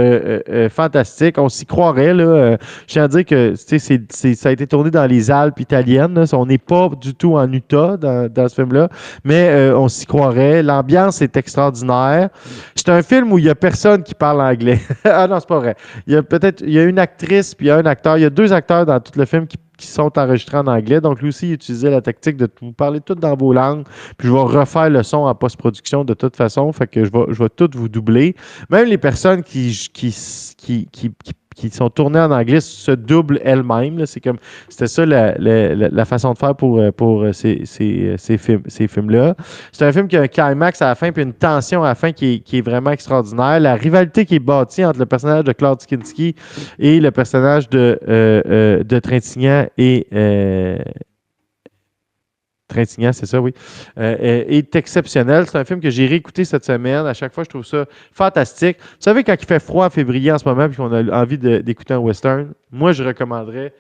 fantastiques. On s'y croirait, là. Je tiens à dire que ça a été tourné dans les Alpes italiennes. Là. On n'est pas du tout en Utah dans ce film-là, mais on s'y croirait. L'ambiance est extraordinaire. C'est un film où il n'y a personne qui parle anglais. Ah non, c'est pas vrai. Il y a une actrice puis il y a un acteur. Il y a deux acteurs dans tout le film qui sont enregistrés en anglais. Donc, lui aussi, il utilisait la tactique de vous parler tout dans vos langues. Puis, je vais refaire le son en post-production de toute façon. Fait que je vais tout vous doubler. Même les personnes qui sont tournées en anglais se doublent elles-mêmes. Là. C'était ça la façon de faire pour ces films-là. C'est un film qui a un climax à la fin puis une tension à la fin qui est vraiment extraordinaire. La rivalité qui est bâtie entre le personnage de Klaus Kinski et le personnage de Trintignant et Trintignant, c'est ça, oui, est exceptionnel. C'est un film que j'ai réécouté cette semaine. À chaque fois, je trouve ça fantastique. Vous savez, quand il fait froid en février en ce moment et qu'on a envie d'écouter un western, moi, je recommanderais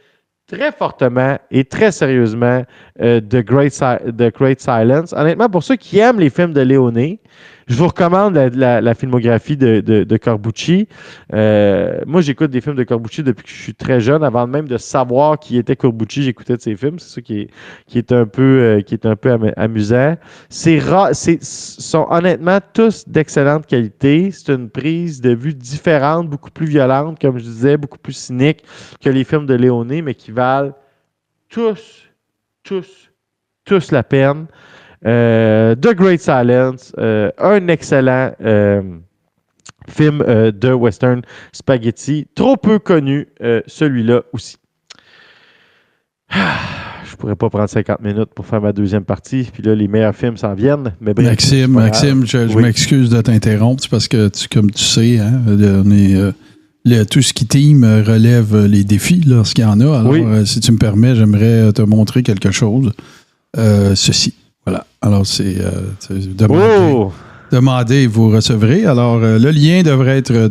très fortement et très sérieusement The Great Silence. Honnêtement, pour ceux qui aiment les films de Léoné, Je vous recommande la filmographie de Corbucci. Moi, j'écoute des films de Corbucci depuis que je suis très jeune. Avant même de savoir qui était Corbucci, j'écoutais de ses films. C'est ça qui est un peu amusant. Sont honnêtement tous d'excellente qualité. C'est une prise de vue différente, beaucoup plus violente, comme je disais, beaucoup plus cynique que les films de Leone, mais qui valent tous la peine. The Great Silence, un excellent film de western spaghetti, trop peu connu, celui-là aussi. Je pourrais pas prendre 50 minutes pour faire ma deuxième partie, puis là, les meilleurs films s'en viennent. Mais bref, Maxime, je m'excuse de t'interrompre, parce que, comme tu sais, hein, tout ce qui team relève les défis lorsqu'il y en a. Alors, si tu me permets, j'aimerais te montrer quelque chose. Ceci. Voilà. Alors, c'est demandez, vous recevrez. Alors, le lien devrait être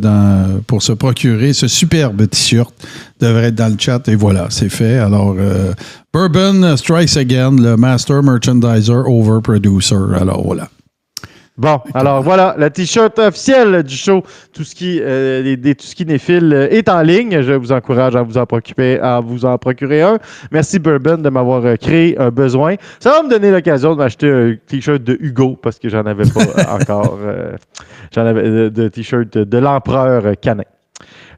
pour se procurer ce superbe t-shirt, devrait être dans le chat. Et voilà, c'est fait. Alors, Bourbon Strikes Again, le Master Merchandiser Over Producer. Alors, voilà. Bon, alors voilà, le t-shirt officiel du show, tout ce qui néphile est en ligne. Je vous encourage à vous en procurer un. Merci Bourbon de m'avoir créé un besoin. Ça va me donner l'occasion de m'acheter un t-shirt de Hugo parce que j'en avais pas encore. J'en avais de t-shirt de l'empereur canin.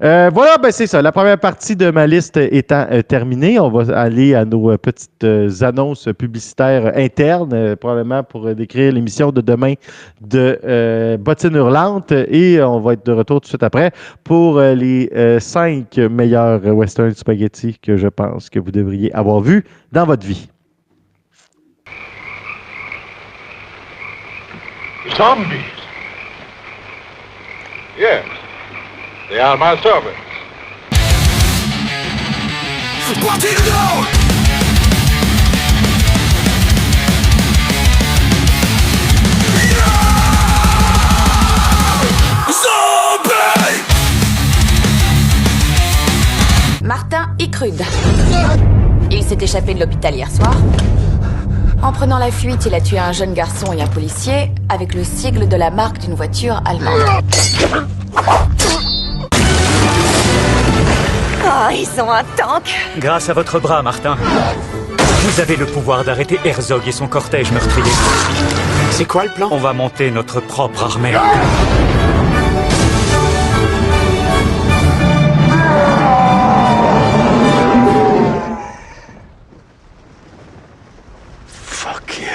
Voilà, ben c'est ça. La première partie de ma liste étant terminée, on va aller à nos petites annonces publicitaires internes, probablement pour décrire l'émission de demain de Bottine Hurlante. Et on va être de retour tout de suite après pour les 5 meilleurs western spaghetti que je pense que vous devriez avoir vus dans votre vie. Zombies? Yes. They are my servants. What do you know? Zombie! Martin Icrude. Il s'est échappé de l'hôpital hier soir. En prenant la fuite, il a tué un jeune garçon et un policier avec le sigle de la marque d'une voiture allemande. Oh, ils ont un tank! Grâce à votre bras, Martin. Vous avez le pouvoir d'arrêter Herzog et son cortège meurtrier. C'est quoi le plan? On va monter notre propre armée. Fuck yeah.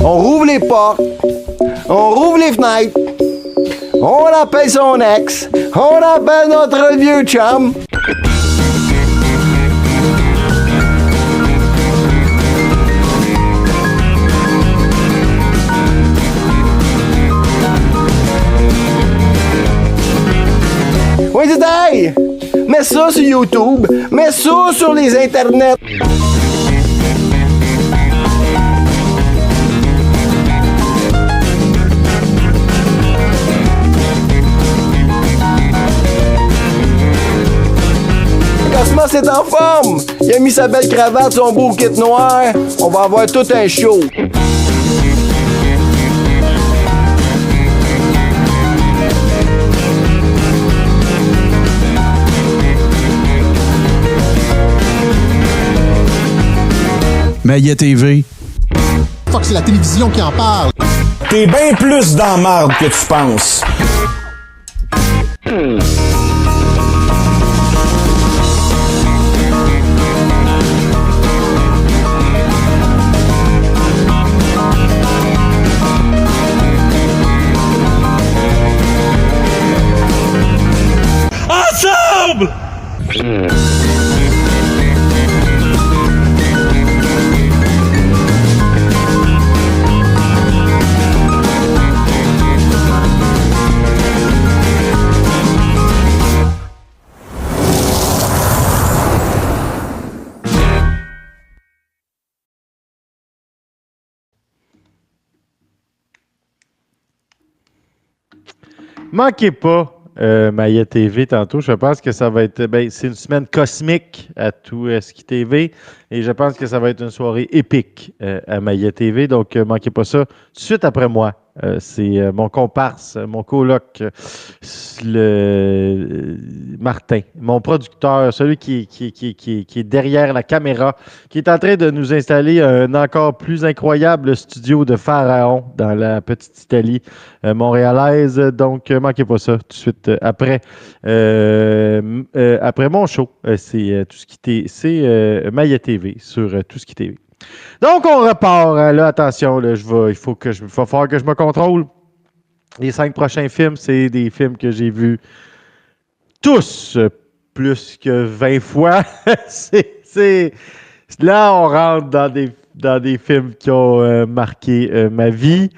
On rouvre les fenêtres, on appelle son ex, on appelle notre vieux chum. Oui, c'est hey! Mets ça sur YouTube, mets ça sur les internets. Cosma, c'est en forme. Il a mis sa belle cravate, son beau kit noir. On va avoir tout un show. Maillet TV. Fuck, c'est la télévision qui en parle. T'es bien plus dans marde que tu penses. Ensemble! Manquez pas Maillet TV tantôt. Je pense que ça va être... c'est une semaine cosmique à tout Ski TV et je pense que ça va être une soirée épique à Maillet TV. Donc, manquez pas ça. Tout de suite après moi, c'est mon comparse, mon coloc, Martin, mon producteur, celui qui est derrière la caméra, qui est en train de nous installer un encore plus incroyable studio de pharaon dans la petite Italie montréalaise. Donc, manquez pas ça tout de suite après mon show. C'est tout ce qui c'est Maillet TV sur tout ce qui TV. Donc, on repart. Là, attention, là, il va falloir que je me contrôle. Les 5 prochains films, c'est des films que j'ai vus tous plus que 20 fois. Là, on rentre dans des films qui ont marqué ma vie.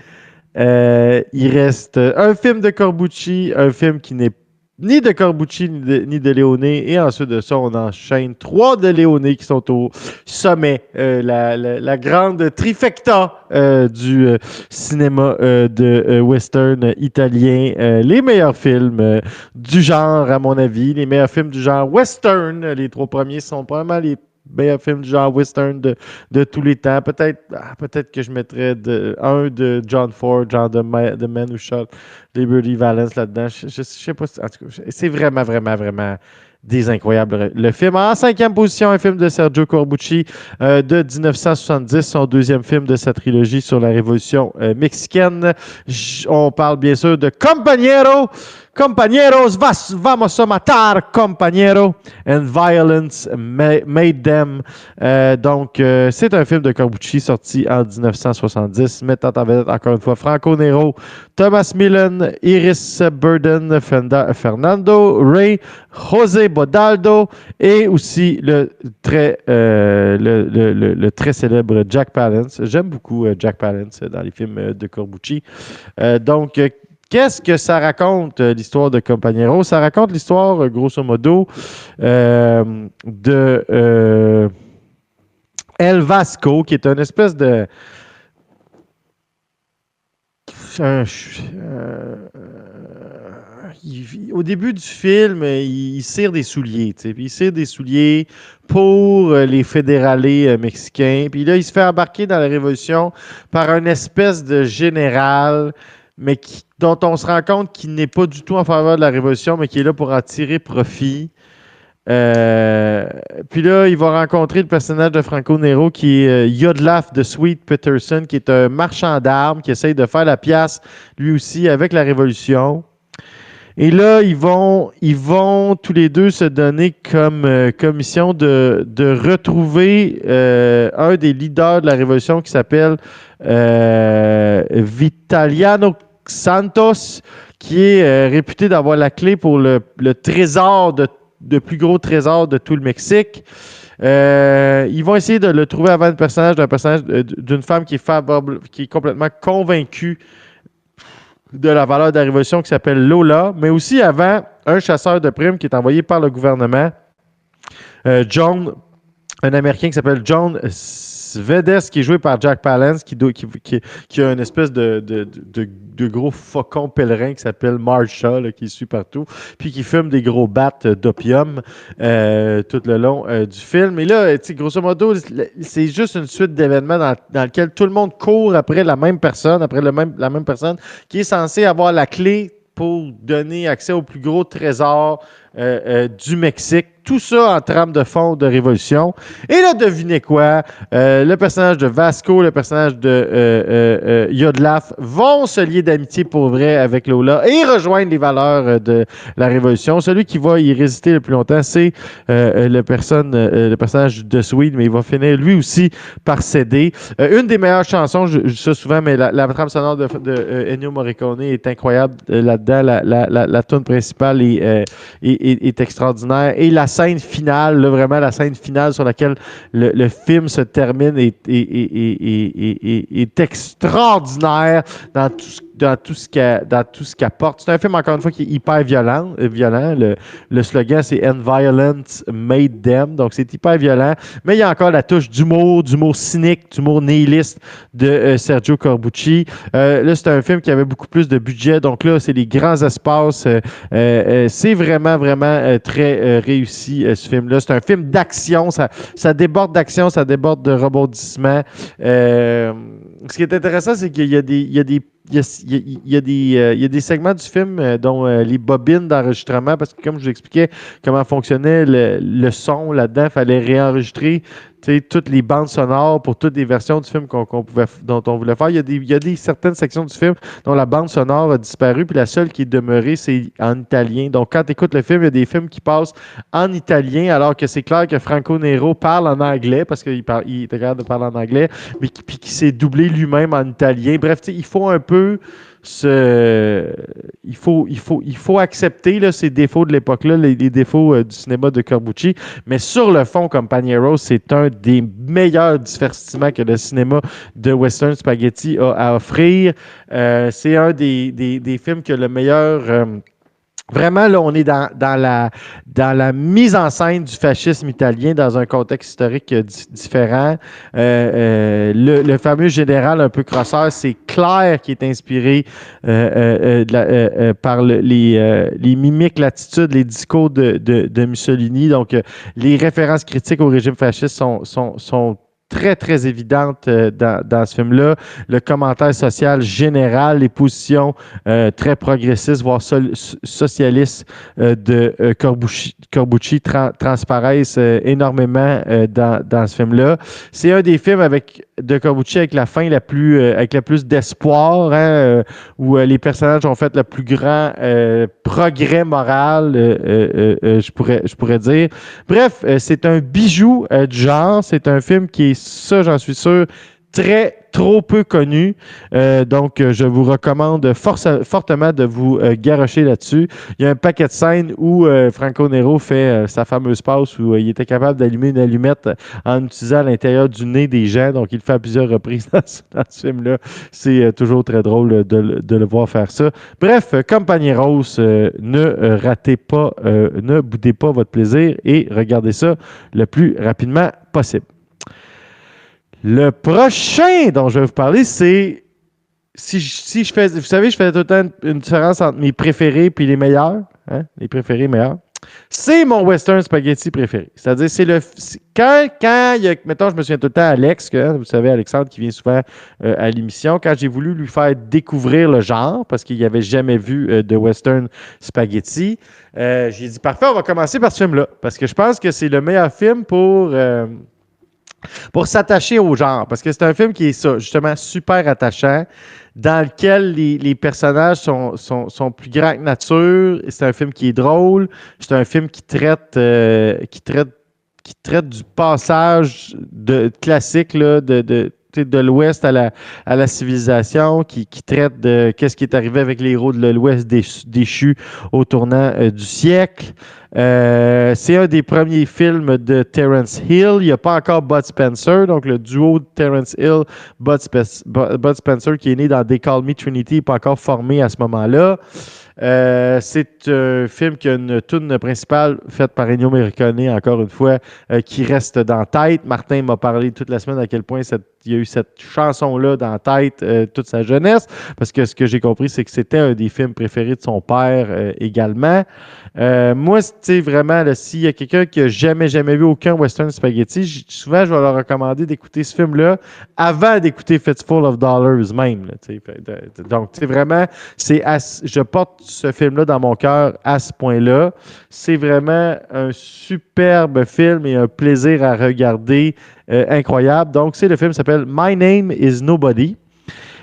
Il reste un film de Corbucci, un film qui n'est ni de Corbucci ni de Leone, et ensuite de ça, on enchaîne 3 de Leone qui sont au sommet, la grande trifecta du cinéma de western italien, les meilleurs films du genre, à mon avis, les meilleurs films du genre western. Les 3 premiers sont probablement les meilleurs films du genre western de tous les temps. Peut-être que je mettrais un de John Ford, genre The Man Who Shot Liberty Valance là-dedans. Je sais pas. En tout cas, c'est vraiment, vraiment, vraiment des incroyables. Le film en 5e position, un film de Sergio Corbucci de 1970, son 2e film de sa trilogie sur la révolution mexicaine. On parle bien sûr de Compañeros, vamos a matar, compañero, and violence made them. Donc, c'est un film de Corbucci sorti en 1970, mettant en vedette encore une fois Franco Nero, Thomas Millen, Iris Burden, Fernando Rey, José Bodaldo et aussi le très célèbre Jack Palance. J'aime beaucoup Jack Palance dans les films de Corbucci. Donc, qu'est-ce que ça raconte, l'histoire de Compañero? Ça raconte l'histoire, grosso modo, de El Vasco, qui est une espèce de... au début du film, il cire des souliers, tu sais, puis il cire des souliers pour les fédéralais mexicains. Puis là, il se fait embarquer dans la Révolution par une espèce de général, mais dont on se rend compte qu'il n'est pas du tout en faveur de la Révolution, mais qui est là pour en tirer profit. Puis là, il va rencontrer le personnage de Franco Nero qui est Yodlaf de Sweet Peterson, qui est un marchand d'armes qui essaye de faire la pièce, lui aussi, avec la Révolution. Et là, ils vont tous les deux se donner comme mission de retrouver un des leaders de la Révolution qui s'appelle Vitaliano Santos, qui est réputé d'avoir la clé pour le trésor de plus gros trésor de tout le Mexique. Ils vont essayer de le trouver avant le personnage d'une femme qui est complètement convaincue de la valeur de la Révolution qui s'appelle Lola, mais aussi avant un chasseur de primes qui est envoyé par le gouvernement, un Américain qui s'appelle John Svedes, qui est joué par Jack Palance, qui a une espèce de gros faucon pèlerin qui s'appelle Marsha, là, qui suit partout, puis qui fume des gros battes d'opium tout le long du film. Et là, grosso modo, c'est juste une suite d'événements dans lequel tout le monde court après la même personne, la même personne qui est censée avoir la clé pour donner accès au plus gros trésor du Mexique. Tout ça en trame de fond de révolution. Et là, devinez quoi? Le personnage de Vasco, le personnage de Yodlaf vont se lier d'amitié pour vrai avec Lola et rejoindre les valeurs de la révolution. Celui qui va y résister le plus longtemps, c'est le personnage de Swede, mais il va finir lui aussi par céder. Une des meilleures chansons, je dis ça souvent, mais la trame sonore de Ennio Morricone est incroyable là-dedans. La tune principale est extraordinaire. Et la scène finale, là, vraiment la scène finale sur laquelle le film se termine est extraordinaire dans tout ce qu'elle porte. C'est un film, encore une fois, qui est hyper violent. Le slogan, c'est « And violence made them ». Donc, c'est hyper violent. Mais il y a encore la touche d'humour cynique, d'humour nihiliste de Sergio Corbucci. Là, c'est un film qui avait beaucoup plus de budget. Donc là, c'est les grands espaces. C'est vraiment, vraiment très réussi, ce film-là. C'est un film d'action. Ça déborde d'action, ça déborde de rebondissements. Ce qui est intéressant, c'est qu'il y a des segments du film dont les bobines d'enregistrement, parce que comme je vous expliquais comment fonctionnait le son là-dedans, il fallait réenregistrer toutes les bandes sonores pour toutes les versions du film dont on voulait faire. Il y a certaines sections du film dont la bande sonore a disparu, puis la seule qui est demeurée, c'est en italien. Donc, quand tu écoutes le film, il y a des films qui passent en italien, alors que c'est clair que Franco Nero parle en anglais, parce qu'il était capable de parler en anglais, mais qui s'est doublé lui-même en italien. Bref, il faut un peu il faut accepter là, ces défauts de l'époque-là, les défauts du cinéma de Corbucci, mais sur le fond, Compañeros, c'est un des meilleurs divertissements que le cinéma de Western Spaghetti a à offrir. C'est un des films qui a le meilleur... Vraiment, là, on est dans la mise en scène du fascisme italien dans un contexte historique différent. Le fameux général un peu crosseur, c'est Claire qui est inspiré par les mimiques, l'attitude, les discours de Mussolini. Donc, les références critiques au régime fasciste sont très, très évidente dans ce film-là. Le commentaire social général, les positions très progressistes, voire socialistes de Corbucci transparaissent énormément dans ce film-là. C'est un des films de Corbucci avec la fin avec le plus d'espoir, où les personnages ont fait le plus grand progrès moral, je pourrais dire. Bref, c'est un bijou du genre. C'est un film qui est, ça j'en suis sûr, trop peu connu. Donc, je vous recommande fortement de vous garrocher là-dessus. Il y a un paquet de scènes où Franco Nero fait sa fameuse passe où il était capable d'allumer une allumette en utilisant l'intérieur du nez des gens. Donc, il le fait à plusieurs reprises dans ce film-là. C'est toujours très drôle de le voir faire ça. Bref, Compañeros, ne ratez pas, ne boudez pas votre plaisir et regardez ça le plus rapidement possible. Le prochain dont je vais vous parler, c'est si je fais, vous savez, je fais tout le temps une différence entre mes préférés et les meilleurs, les préférés meilleurs. C'est mon western spaghetti préféré. C'est-à-dire, quand il y a, mettons, je me souviens tout le temps Alex, vous savez, Alexandre qui vient souvent à l'émission, quand j'ai voulu lui faire découvrir le genre, parce qu'il n'avait jamais vu de western spaghetti, j'ai dit, parfait, on va commencer par ce film-là, parce que je pense que c'est le meilleur film pour s'attacher au genre, parce que c'est un film qui est ça, justement, super attachant, dans lequel les personnages sont plus grands que nature. C'est un film qui est drôle. C'est un film qui traite du passage classique là, de l'Ouest à la civilisation, qui traite de qu'est-ce qui est arrivé avec les héros de l'Ouest déchus au tournant du siècle. C'est un des premiers films de Terence Hill. Il n'y a pas encore Bud Spencer, donc le duo de Terence Hill, Bud Spencer, qui est né dans They Call Me Trinity, n'est pas encore formé à ce moment-là. C'est un film qui a une tune principale faite par Ennio Morricone, encore une fois, qui reste dans la tête. Martin m'a parlé toute la semaine à quel point il y a eu cette chanson-là dans la tête toute sa jeunesse, parce que ce que j'ai compris, c'est que c'était un des films préférés de son père également. Moi, c'est vraiment, s'il y a quelqu'un qui n'a jamais vu aucun western spaghetti, souvent, je vais leur recommander d'écouter ce film-là avant d'écouter Fistful of Dollars même. Donc, vraiment, je porte ce film-là dans mon cœur à ce point-là. C'est vraiment un superbe film et un plaisir à regarder incroyable. Donc, le film s'appelle My Name is Nobody.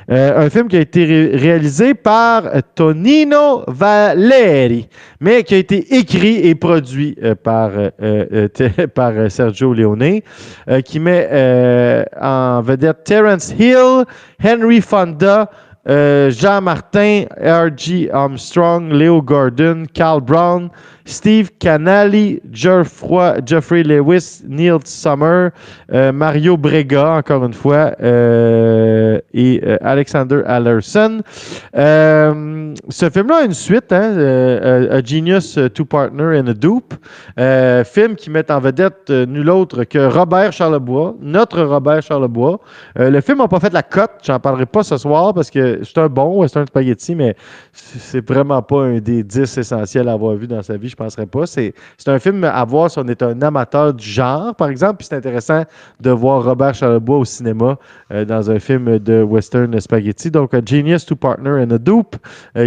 Un film qui a été réalisé par Tonino Valeri, mais qui a été écrit et produit par Sergio Leone, qui met en vedette Terence Hill, Henry Fonda, Jean Martin, R.G. Armstrong, Leo Gordon, Carl Brown, Steve Canali, Geoffrey Lewis, Neil Summer, Mario Brega, encore une fois, et Alexander Allerson. Ce film-là a une suite, A Genius, Two Partner and a Dupe. Film qui met en vedette nul autre que Robert Charlebois, notre Robert Charlebois. Le film n'a pas fait la cote, j'en parlerai pas ce soir parce que c'est un bon western spaghetti, mais c'est vraiment pas un des 10 essentiels à avoir vu dans sa vie, je penserais pas. C'est un film à voir si on est un amateur du genre, par exemple, puis c'est intéressant de voir Robert Charlebois au cinéma dans un film de western spaghetti. Donc, A Genius, Two Partner and a Dupe,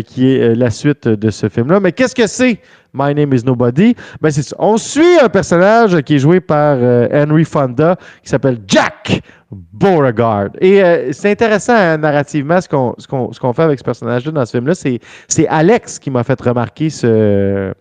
qui est la suite de ce film-là. Mais qu'est-ce que c'est? My Name is Nobody. Ben, c'est ça. On suit un personnage qui est joué par Henry Fonda qui s'appelle Jack Beauregard. Et c'est intéressant narrativement ce qu'on fait avec ce personnage-là dans ce film-là. C'est Alex qui m'a fait remarquer ce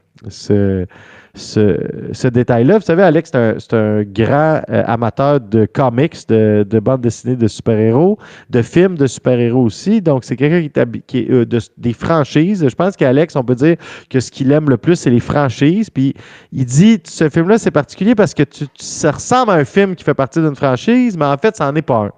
détail-là. Vous savez, Alex, c'est un grand amateur de comics, de bandes dessinées de super-héros, de films de super-héros aussi. Donc, c'est quelqu'un qui est des franchises. Je pense qu'Alex, on peut dire que ce qu'il aime le plus, c'est les franchises. Puis, il dit, ce film-là, c'est particulier parce que ça ressemble à un film qui fait partie d'une franchise, mais en fait, ça n'en est pas un.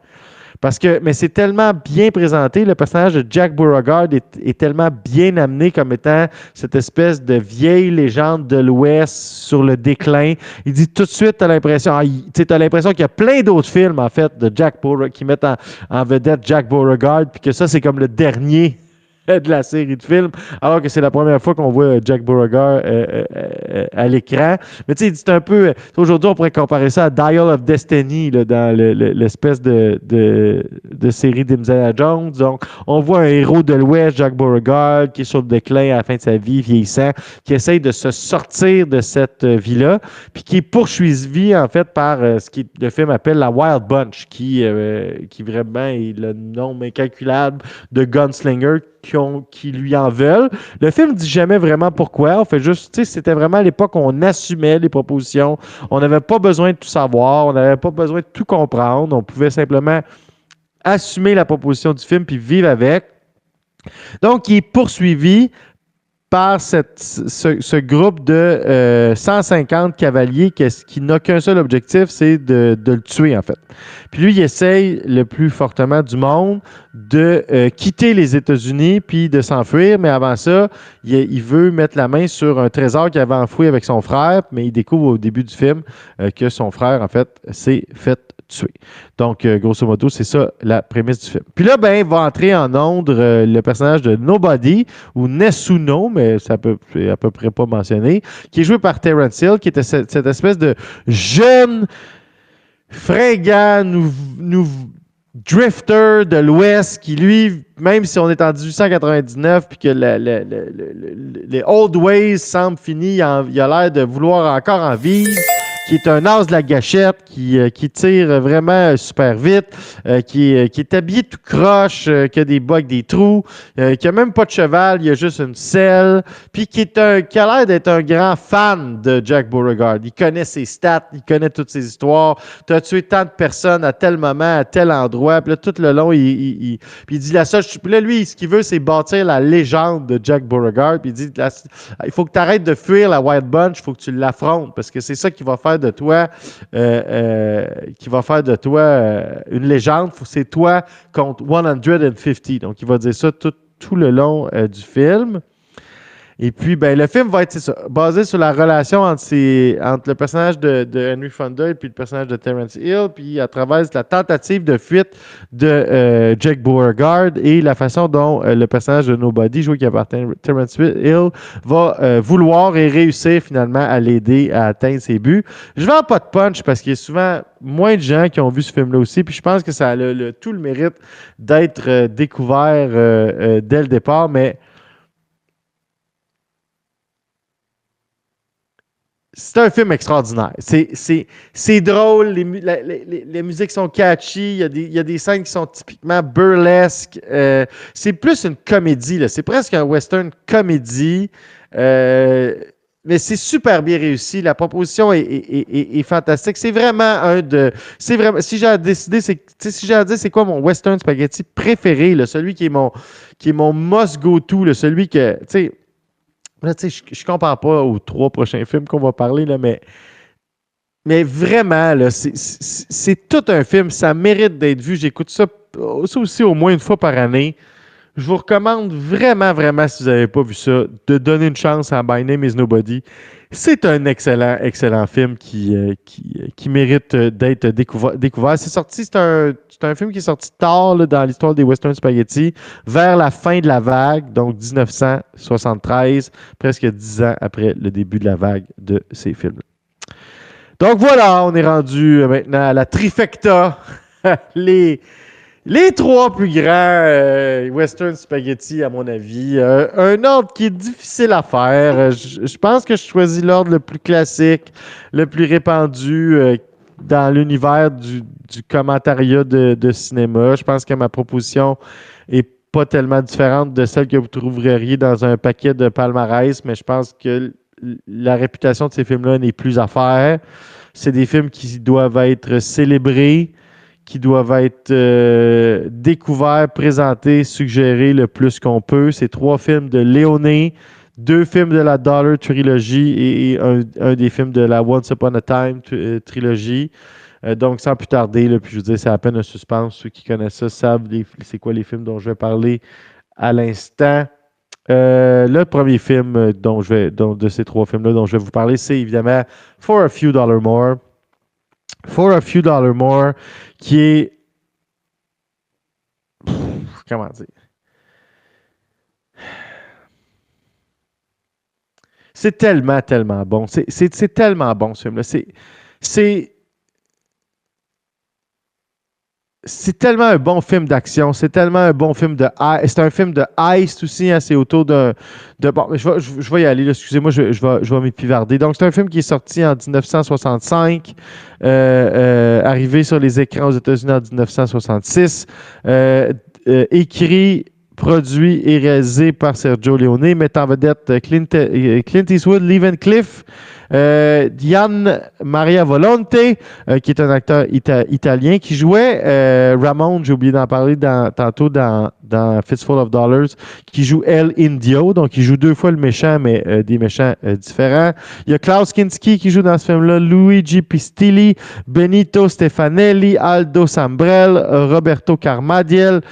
Mais c'est tellement bien présenté, le personnage de Jack Beauregard est tellement bien amené comme étant cette espèce de vieille légende de l'Ouest sur le déclin. Il dit tout de suite, t'as l'impression qu'il y a plein d'autres films, en fait, de Jack Beauregard qui mettent en vedette Jack Beauregard, puis que ça, c'est comme le dernier de la série de films, alors que c'est la première fois qu'on voit Jack Beauregard à l'écran. Mais tu sais, c'est un peu... Aujourd'hui, on pourrait comparer ça à Dial of Destiny, là, dans l'espèce de série d'Indiana Jones. Donc, on voit un héros de l'Ouest, Jack Beauregard, qui est sur le déclin à la fin de sa vie, vieillissant, qui essaye de se sortir de cette vie-là, puis qui est poursuivi, en fait, par ce que le film appelle la Wild Bunch, qui vraiment est le nombre incalculable de gunslingers qui lui en veulent. Le film ne dit jamais vraiment pourquoi. On fait juste, tu sais, c'était vraiment à l'époque où on assumait les propositions. On n'avait pas besoin de tout savoir. On n'avait pas besoin de tout comprendre. On pouvait simplement assumer la proposition du film puis vivre avec. Donc, il est poursuivi par ce groupe de 150 cavaliers qui n'a qu'un seul objectif, c'est de le tuer, en fait. Puis lui, il essaye le plus fortement du monde de quitter les États-Unis puis de s'enfuir, mais avant ça, il veut mettre la main sur un trésor qu'il avait enfoui avec son frère, mais il découvre au début du film que son frère, en fait, s'est fait tuer. Donc, grosso modo, c'est ça la prémisse du film. Puis là, il va entrer en onde le personnage de Nobody, ou Nessuno, mais c'est à peu près pas mentionné, qui est joué par Terence Hill, qui était cette espèce de jeune, fringant, drifter de l'Ouest, qui lui, même si on est en 1899 puis que les old ways semblent finis, il a l'air de vouloir encore en vivre, qui est un as de la gâchette, qui tire vraiment super vite, qui est habillé tout croche, qui a des bas avec des trous, qui a même pas de cheval, il a juste une selle, puis qui a l'air d'être un grand fan de Jack Beauregard. Il connaît ses stats, il connaît toutes ses histoires. Tu as tué tant de personnes à tel moment, à tel endroit, puis là, tout le long, puis il dit la seule... Puis là, lui, ce qu'il veut, c'est bâtir la légende de Jack Beauregard, puis il dit, il faut que tu arrêtes de fuir la Wild Bunch, il faut que tu l'affrontes, parce que c'est ça qui va faire de toi une légende. C'est toi contre 150. Donc, il va dire ça tout le long du film. Et puis, le film va être basé sur la relation entre le personnage de Henry Fonda et puis le personnage de Terence Hill, puis à travers la tentative de fuite de Jack Beauregard et la façon dont le personnage de Nobody, joué par Terence Hill, va vouloir et réussir finalement à l'aider à atteindre ses buts. Je vends pas de punch parce qu'il y a souvent moins de gens qui ont vu ce film-là aussi, puis je pense que ça a tout le mérite d'être découvert dès le départ, mais c'est un film extraordinaire. C'est drôle, les musiques sont catchy, il y a des scènes qui sont typiquement burlesques. C'est plus une comédie, là. C'est presque un western comédie. Mais c'est super bien réussi. La proposition est fantastique. C'est vraiment c'est vraiment. Si j'ai à décider, si j'ai à dire c'est quoi mon western spaghetti préféré, là, celui qui est mon must go to, là, celui que. Là, je compare pas aux 3 prochains films qu'on va parler, là, mais vraiment, là, c'est tout un film. Ça mérite d'être vu. J'écoute ça aussi au moins une fois par année. Je vous recommande vraiment, vraiment, si vous n'avez pas vu ça, de donner une chance à My Name is Nobody. C'est un excellent, excellent film qui mérite d'être découvert. C'est un film qui est sorti tard là, dans l'histoire des Western Spaghetti, vers la fin de la vague, donc 1973, presque 10 ans après le début de la vague de ces films. Donc voilà, on est rendu maintenant à la trifecta. Les 3 plus grands Western Spaghetti, à mon avis. Un ordre qui est difficile à faire. Je pense que je choisis l'ordre le plus classique, le plus répandu dans l'univers du commentariat de cinéma. Je pense que ma proposition est pas tellement différente de celle que vous trouveriez dans un paquet de palmarès, mais je pense que la réputation de ces films-là n'est plus à faire. C'est des films qui doivent être célébrés, qui doivent être découverts, présentés, suggérés le plus qu'on peut. C'est 3 films de Leone, 2 films de la Dollar Trilogy et un des films de la Once Upon a Time Trilogy. Donc, sans plus tarder, là, puis je vous dis, c'est à peine un suspense. Ceux qui connaissent ça savent c'est quoi les films dont je vais parler à l'instant. Le premier film de ces 3 films-là dont je vais vous parler, c'est évidemment For a Few Dollar More. For a Few Dollar More, qui est... comment dire? C'est tellement, tellement bon. C'est tellement bon, ce film-là. C'est tellement un bon film d'action. C'est tellement un bon film de... C'est un film de heist aussi. Hein, c'est autour bon, je vais y aller. Là, excusez-moi, je vais m'épivarder. Donc, c'est un film qui est sorti en 1965, arrivé sur les écrans aux États-Unis en 1966, écrit, produit et réalisé par Sergio Leone, mettant en vedette Clint Eastwood, Lee Van Cleef, Gian Maria Volonte, qui est un acteur italien, qui jouait Ramon, j'ai oublié d'en parler tantôt dans Fistful of Dollars, qui joue El Indio, donc il joue 2 fois le méchant, mais des méchants différents. Il y a Klaus Kinski qui joue dans ce film-là, Luigi Pistilli, Benito Stefanelli, Aldo Sambrel, Roberto Carmadiel.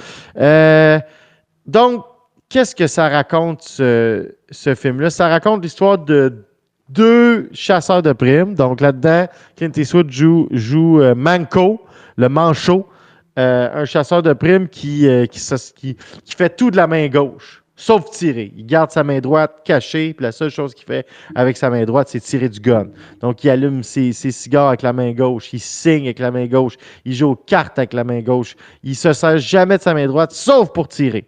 Donc, qu'est-ce que ça raconte, ce film-là? Ça raconte l'histoire de 2 chasseurs de primes. Donc, là-dedans, Clint Eastwood joue Manco, le manchot, un chasseur de primes qui fait tout de la main gauche, sauf tirer. Il garde sa main droite cachée, puis la seule chose qu'il fait avec sa main droite, c'est tirer du gun. Donc, il allume ses cigares avec la main gauche, il signe avec la main gauche, il joue aux cartes avec la main gauche. Il se sert jamais de sa main droite, sauf pour tirer.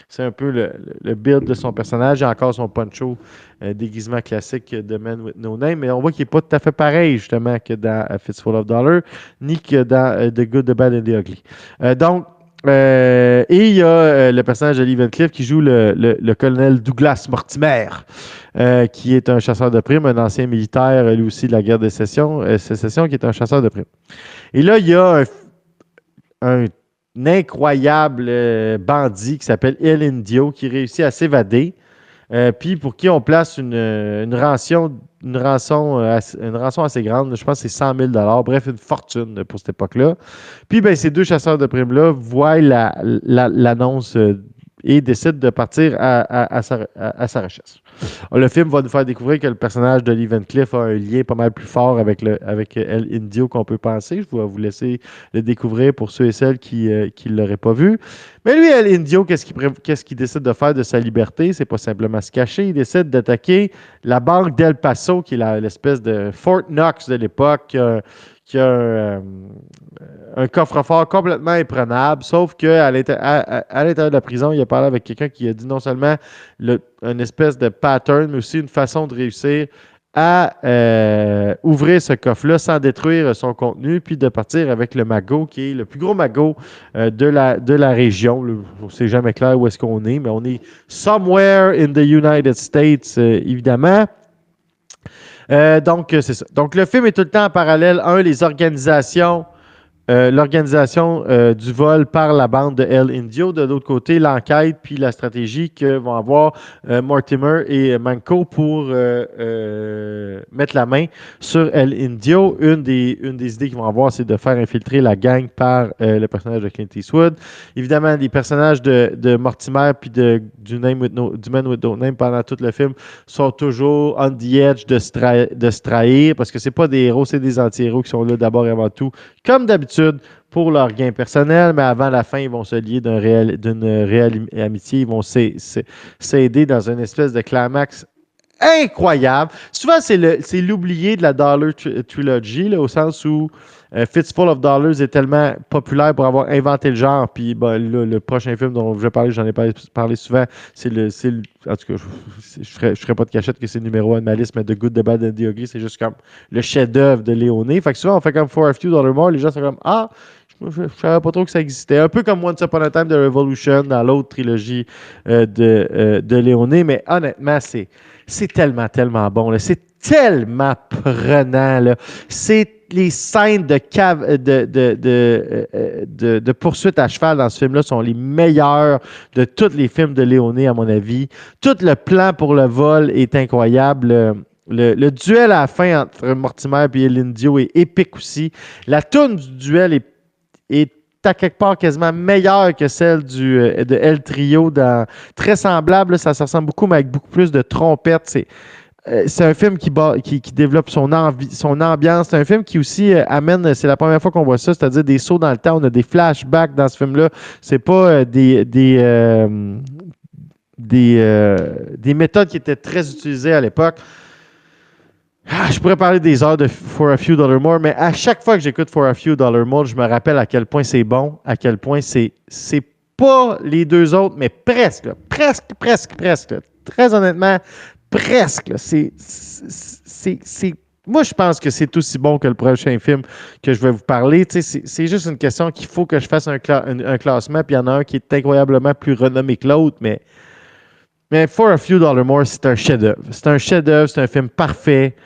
C'est un peu le build de son personnage. Il a encore son poncho déguisement classique de Man with No Name, mais on voit qu'il n'est pas tout à fait pareil, justement, que dans A Fistful of Dollars, ni que dans The Good, The Bad and The Ugly. Et il y a le personnage de Lee Van Cleef qui joue le colonel Douglas Mortimer, qui est un chasseur de primes, un ancien militaire, lui aussi, de la guerre de sécession, qui est un chasseur de primes. Et là, il y a un incroyable bandit qui s'appelle El Indio qui réussit à s'évader, puis pour qui on place une rançon assez grande, je pense que c'est 100 000 $, bref, une fortune pour cette époque-là. Puis ben, ces 2 chasseurs de primes-là voient l'annonce et décident de partir à sa recherche. Le film va nous faire découvrir que le personnage de Lee Van Cleef a un lien pas mal plus fort avec El Indio qu'on peut penser. Je vais vous laisser le découvrir pour ceux et celles qui ne l'auraient pas vu. Mais lui, El Indio, qu'est-ce qu'il décide de faire de sa liberté? C'est pas simplement se cacher. Il décide d'attaquer la banque d'El Paso, qui est l'espèce de Fort Knox de l'époque, qui a un coffre-fort complètement imprenable, sauf qu'à l'intérieur de la prison, il a parlé avec quelqu'un qui a dit non seulement une espèce de pattern, mais aussi une façon de réussir à ouvrir ce coffre-là sans détruire son contenu, puis de partir avec le magot, qui est le plus gros magot de la région. On ne sait jamais clair où est-ce qu'on est, mais on est somewhere in the United States, évidemment. Donc, c'est ça. Donc, le film est tout le temps en parallèle. Les organisations... l'organisation du vol par la bande de El Indio. De l'autre côté, l'enquête puis la stratégie que vont avoir Mortimer et Manco pour mettre la main sur El Indio. Une des idées qu'ils vont avoir, c'est de faire infiltrer la gang par le personnage de Clint Eastwood. Évidemment, les personnages de Mortimer puis du Man with No Name pendant tout le film sont toujours on the edge de se trahir parce que c'est pas des héros, c'est des anti-héros qui sont là d'abord et avant tout, comme d'habitude, pour leur gain personnel, mais avant la fin, ils vont se lier d'une réelle amitié. Ils vont s'aider dans une espèce de climax incroyable. Souvent, c'est l'oublié de la Dollar Trilogy, là, au sens où Fistful of Dollars est tellement populaire pour avoir inventé le genre. Puis le prochain film dont je vais parler, j'en ai parlé souvent, en tout cas, je ferai pas de cachette que c'est le numéro 1 de ma liste, mais The Good, The Bad and The Ugly, c'est juste comme le chef-d'œuvre de Leone. Fait que souvent, on fait comme For a Few $, More, les gens sont comme « Ah, je savais pas trop que ça existait. » Un peu comme Once Upon a Time de Revolution dans l'autre trilogie de Leone. Mais honnêtement, c'est tellement, tellement bon. Là. C'est tellement prenant. Là. C'est les scènes de poursuite à cheval dans ce film-là sont les meilleures de tous les films de Leone, à mon avis. Tout le plan pour le vol est incroyable. Le duel à la fin entre Mortimer et El Indio est épique aussi. La toune du duel est à quelque part quasiment meilleure que celle de El Trio. Très semblable, là, ça se ressemble beaucoup, mais avec beaucoup plus de trompettes. C'est un film qui développe son ambiance. C'est un film qui aussi amène, c'est la première fois qu'on voit ça, c'est-à-dire des sauts dans le temps. On a des flashbacks dans ce film-là. C'est pas des méthodes qui étaient très utilisées à l'époque. Je pourrais parler des heures de For a Few $, More, mais à chaque fois que j'écoute For a Few $, More, je me rappelle à quel point c'est bon, à quel point c'est pas les deux autres, mais presque. Là, presque. Là. Très honnêtement, presque. Là. Moi, je pense que c'est aussi bon que le prochain film que je vais vous parler. C'est juste une question qu'il faut que je fasse un classement, puis il y en a un qui est incroyablement plus renommé que l'autre, mais For a Few $, More, c'est un chef-d'œuvre. C'est un chef-d'œuvre, c'est un film parfait.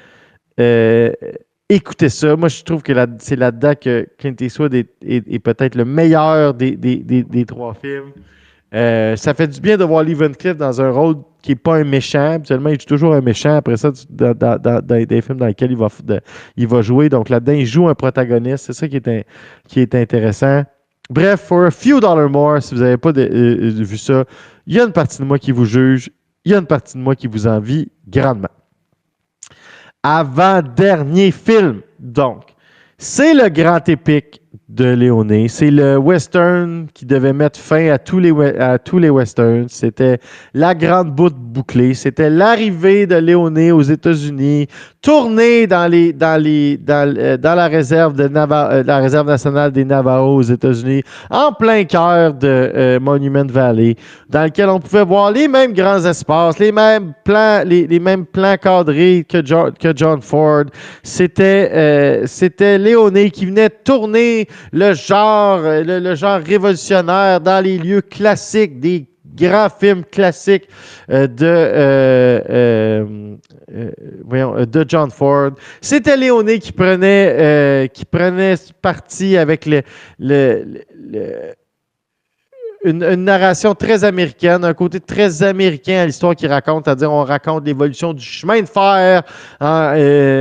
Écoutez ça. Moi, je trouve que c'est là-dedans que Clint Eastwood est peut-être le meilleur des trois films. Ça fait du bien de voir Lee Van Cleef dans un rôle qui n'est pas un méchant. Habituellement, il joue toujours un méchant. Après ça, dans des films dans lesquels il va jouer. Donc là-dedans, il joue un protagoniste. C'est ça qui est intéressant. Bref, For a Few $, More, si vous n'avez pas vu ça, il y a une partie de moi qui vous juge. Il y a une partie de moi qui vous envie grandement. Avant-dernier film, donc. C'est le grand épique de Leone. C'est le western qui devait mettre fin à tous les westerns. C'était la grande bouclée. C'était l'arrivée de Leone aux États-Unis, tourné dans la réserve la réserve nationale des Navajos aux États-Unis, en plein cœur de Monument Valley, dans lequel on pouvait voir les mêmes grands espaces, les mêmes plans cadrés que John Ford. C'était Leone qui venait tourner le genre révolutionnaire dans les lieux classiques, des grands films classiques de John Ford. C'était Leone qui prenait parti avec une narration très américaine, un côté très américain à l'histoire qu'il raconte, c'est-à-dire on raconte l'évolution du chemin de fer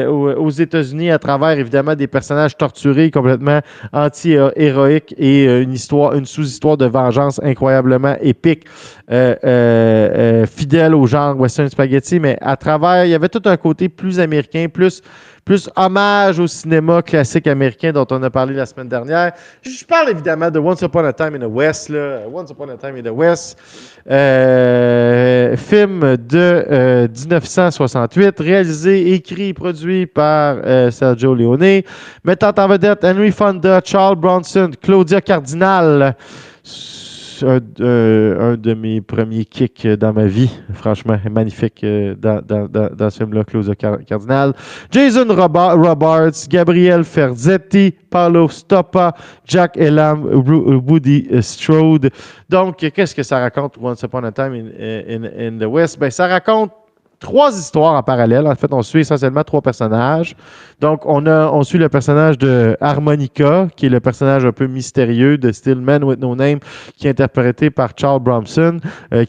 aux États-Unis à travers évidemment des personnages torturés, complètement anti-héroïques et une sous-histoire de vengeance incroyablement épique, fidèle au genre western spaghetti, mais à travers, il y avait tout un côté plus américain, plus hommage au cinéma classique américain dont on a parlé la semaine dernière. Je parle évidemment de Once Upon a Time in the West. Once Upon a Time in the West. Film de 1968, réalisé, écrit, produit par Sergio Leone, mettant en vedette Henry Fonda, Charles Bronson, Claudia Cardinal. un de mes premiers kicks dans ma vie. Franchement, magnifique dans ce film-là, Claudio Cardinal. Jason Robards, Gabriel Ferzetti, Paolo Stoppa, Jack Elam, Woody Strode. Donc, qu'est-ce que ça raconte, Once Upon a Time in the West? Ben, ça raconte 3 histoires en parallèle. En fait, on suit essentiellement 3 personnages. Donc, on suit le personnage de Harmonica, qui est le personnage un peu mystérieux de Still Man with No Name, qui est interprété par Charles Bronson,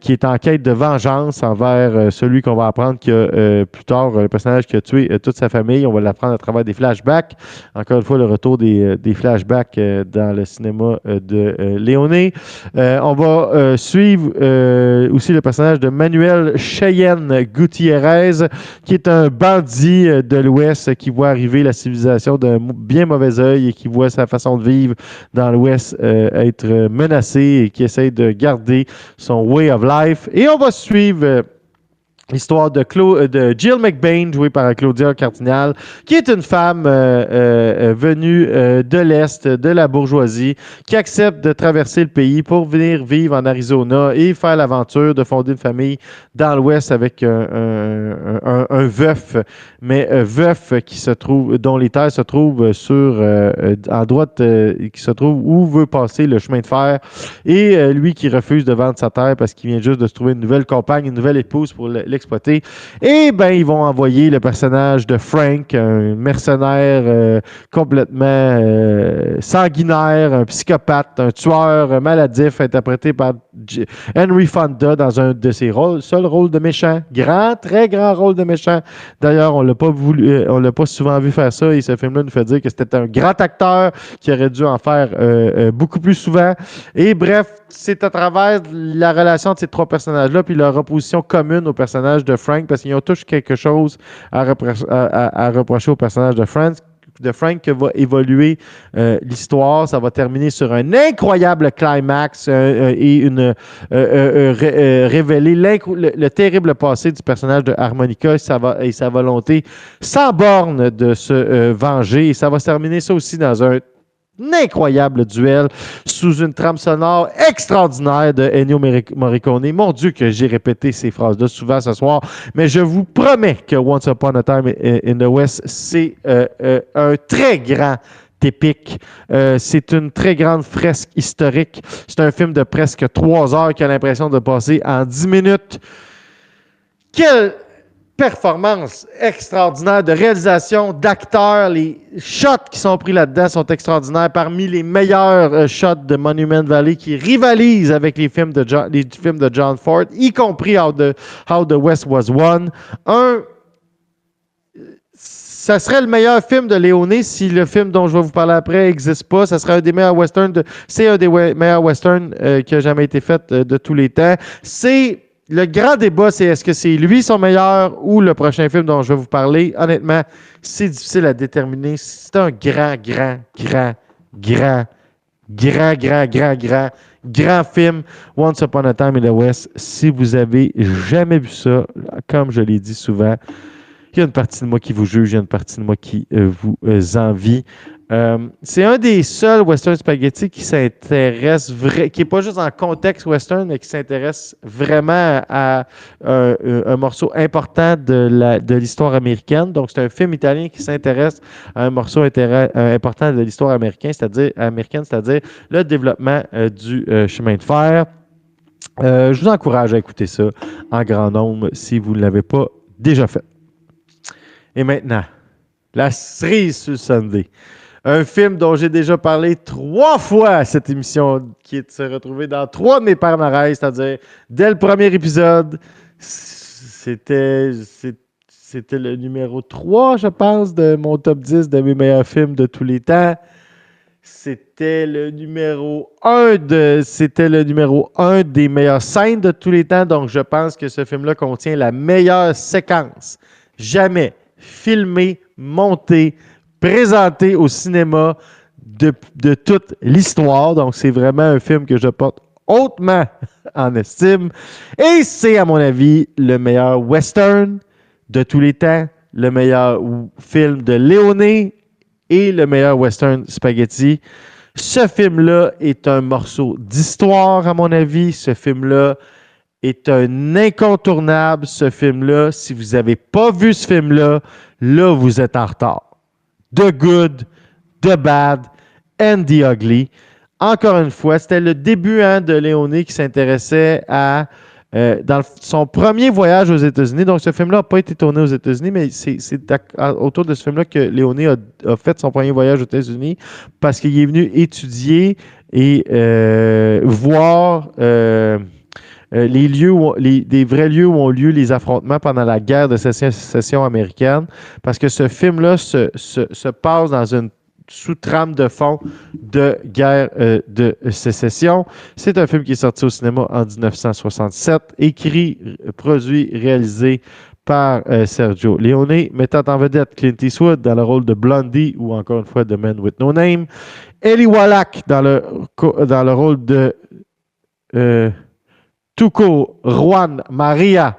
qui est en quête de vengeance envers celui qu'on va apprendre qu'il y a plus tard, le personnage qui a tué toute sa famille. On va l'apprendre à travers des flashbacks. Encore une fois, le retour des flashbacks dans le cinéma de Leone. On va suivre aussi le personnage de Manuel Cheyenne Gutiérrez, qui est un bandit de l'Ouest qui voit arriver la civilisation d'un bien mauvais œil et qui voit sa façon de vivre dans l'Ouest être menacée et qui essaie de garder son way of life. Et on va suivre l'histoire de Jill McBain, jouée par Claudia Cardinal, qui est une femme venue de l'Est, de la bourgeoisie, qui accepte de traverser le pays pour venir vivre en Arizona et faire l'aventure de fonder une famille dans l'Ouest avec un veuf, mais veuf qui se trouve, dont les terres se trouvent en droite, qui se trouve où veut passer le chemin de fer, et lui qui refuse de vendre sa terre parce qu'il vient juste de se trouver une nouvelle compagne, une nouvelle épouse pour l'exploiter. Et ben ils vont envoyer le personnage de Frank, un mercenaire complètement sanguinaire, un psychopathe, un tueur maladif, interprété par Henry Fonda dans un de ses seuls rôles de méchant. Très grand rôle de méchant. D'ailleurs, on l'a pas souvent vu faire ça, et ce film-là nous fait dire que c'était un grand acteur qui aurait dû en faire beaucoup plus souvent. Et bref, c'est à travers la relation de ces 3 personnages-là puis leur opposition commune au personnage de Frank, parce qu'ils ont tous quelque chose à reprocher au personnage de Frank que va évoluer l'histoire. Ça va terminer sur un incroyable climax et révéler le terrible passé du personnage de Harmonica et sa volonté sans borne de se venger. Et ça va se terminer ça aussi dans un incroyable duel sous une trame sonore extraordinaire de Ennio Morricone. Mon Dieu que j'ai répété ces phrases-là souvent ce soir, mais je vous promets que Once Upon a Time in the West, c'est un très grand épique. C'est une très grande fresque historique. C'est un film de presque 3 heures qui a l'impression de passer en 10 minutes. Quelle performance extraordinaire de réalisation, d'acteurs. Les shots qui sont pris là-dedans sont extraordinaires. Parmi les meilleurs shots de Monument Valley qui rivalisent avec les films de John Ford, y compris How the West Was Won. Ça serait le meilleur film de Leone si le film dont je vais vous parler après n'existe pas. Ça serait un des meilleurs westerns. C'est un des meilleurs westerns qui a jamais été fait de tous les temps. Le grand débat, c'est est-ce que c'est lui son meilleur ou le prochain film dont je vais vous parler. Honnêtement, c'est difficile à déterminer. C'est un grand film, Once Upon a Time in the West. Si vous avez jamais vu ça, comme je l'ai dit souvent, il y a une partie de moi qui vous juge, il y a une partie de moi qui vous envie. C'est un des seuls western spaghetti qui s'intéresse qui n'est pas juste en contexte western, mais qui s'intéresse vraiment à un morceau important de l'histoire américaine. Donc, c'est un film italien qui s'intéresse à un morceau important de l'histoire américaine, c'est-à-dire le développement du chemin de fer. Je vous encourage à écouter ça en grand nombre si vous ne l'avez pas déjà fait. Et maintenant, La cerise sur le Sunday. Un film dont j'ai déjà parlé 3 fois à cette émission, qui est de se retrouver dans 3 de mes palmarès, c'est-à-dire dès le premier épisode, c'était le numéro 3, je pense, de mon top 10 de mes meilleurs films de tous les temps. C'était le numéro 1 des meilleures scènes de tous les temps, donc je pense que ce film-là contient la meilleure séquence jamais filmée, montée, présenté au cinéma de toute l'histoire. Donc, c'est vraiment un film que je porte hautement en estime. Et c'est, à mon avis, le meilleur western de tous les temps, le meilleur film de Leone et le meilleur western spaghetti. Ce film-là est un morceau d'histoire, à mon avis. Ce film-là est un incontournable. Ce film-là, si vous n'avez pas vu ce film-là, là, vous êtes en retard. The Good, The Bad and The Ugly. Encore une fois, c'était le début de Leone qui s'intéressait à dans son premier voyage aux États-Unis. Donc, ce film-là n'a pas été tourné aux États-Unis, mais c'est autour de ce film-là que Leone a fait son premier voyage aux États-Unis parce qu'il est venu étudier et voir les lieux des vrais lieux où ont lieu les affrontements pendant la guerre de sécession américaine. Parce que ce film-là se passe dans une sous-trame de fond de guerre de sécession. C'est un film qui est sorti au cinéma en 1967, écrit, produit, réalisé par Sergio Leone, mettant en vedette Clint Eastwood dans le rôle de Blondie ou encore une fois The Man with No Name, Eli Wallach dans le rôle de Tuco Juan Ramirez,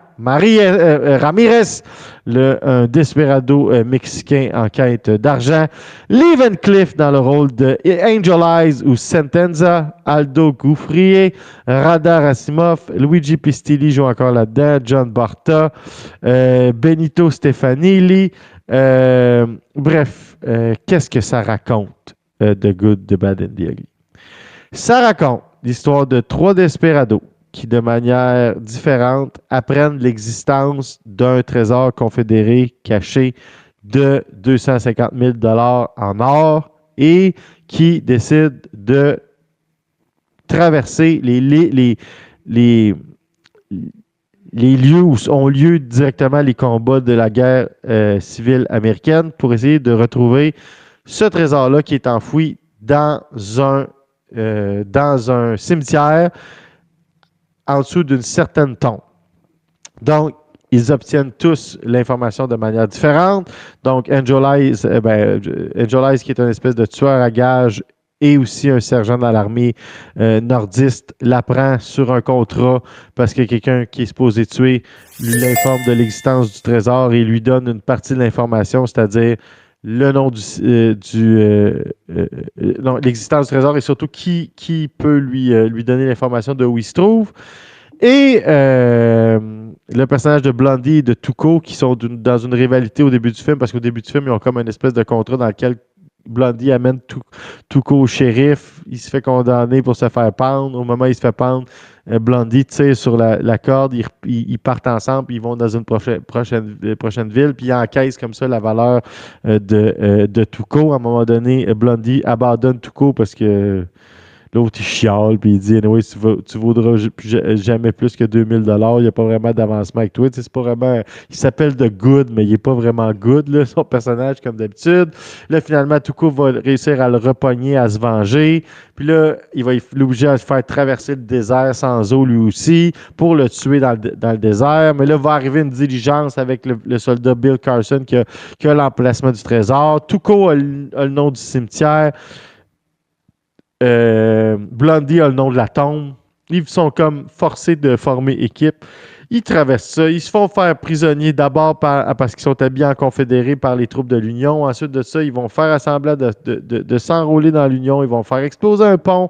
un desperado mexicain en quête d'argent. Lee Van Cleef dans le rôle de Angel Eyes ou Sentenza. Aldo Gouffrier, Radar Asimov, Luigi Pistilli joue encore là-dedans, John Barta, Benito Stefanilli. Bref, qu'est-ce que ça raconte, The Good, The Bad and The Ugly? Ça raconte l'histoire de 3 desperados qui, de manière différente, apprennent l'existence d'un trésor confédéré caché de 250 000 $ en or et qui décident de traverser les lieux où ont lieu directement les combats de la guerre civile américaine pour essayer de retrouver ce trésor-là qui est enfoui dans un cimetière en dessous d'une certaine tombe. Donc, ils obtiennent tous l'information de manière différente. Donc, Angel Eyes, qui est une espèce de tueur à gages et aussi un sergent dans l'armée nordiste, l'apprend sur un contrat parce que quelqu'un qui est supposé tuer l'informe de l'existence du trésor et lui donne une partie de l'information, c'est-à-dire le nom l'existence du trésor et surtout qui peut lui donner l'information de où il se trouve. Et le personnage de Blondie et de Tuco qui sont dans une rivalité au début du film parce qu'au début du film, ils ont comme une espèce de contrat dans lequel Blondie amène Tuco au shérif. Il se fait condamner pour se faire pendre. Au moment où il se fait pendre, Blondie tire sur la corde. Ils partent ensemble. Ils vont dans une prochaine ville. Puis ils encaissent comme ça la valeur de Tuco. À un moment donné, Blondie abandonne Tuco parce que l'autre, il chiale, puis il dit anyway, tu vaudras jamais plus que 2000 $. Il n'y a pas vraiment d'avancement avec toi. Tu sais, c'est pas vraiment. Il s'appelle The Good, mais il n'est pas vraiment good, là, son personnage, comme d'habitude. Là, finalement, Tuco va réussir à le repogner, à se venger. Puis là, il va l'obliger à se faire traverser le désert sans eau, lui aussi, pour le tuer dans le désert. Mais là, va arriver une diligence avec le soldat Bill Carson qui a l'emplacement du trésor. Tuco a le nom du cimetière. Blondie a le nom de la tombe. Ils sont comme forcés de former équipe. Ils traversent ça. Ils se font faire prisonniers d'abord parce qu'ils sont habillés en confédérés par les troupes de l'Union. Ensuite de ça, ils vont faire assemblant de s'enrôler dans l'Union. Ils vont faire exploser un pont.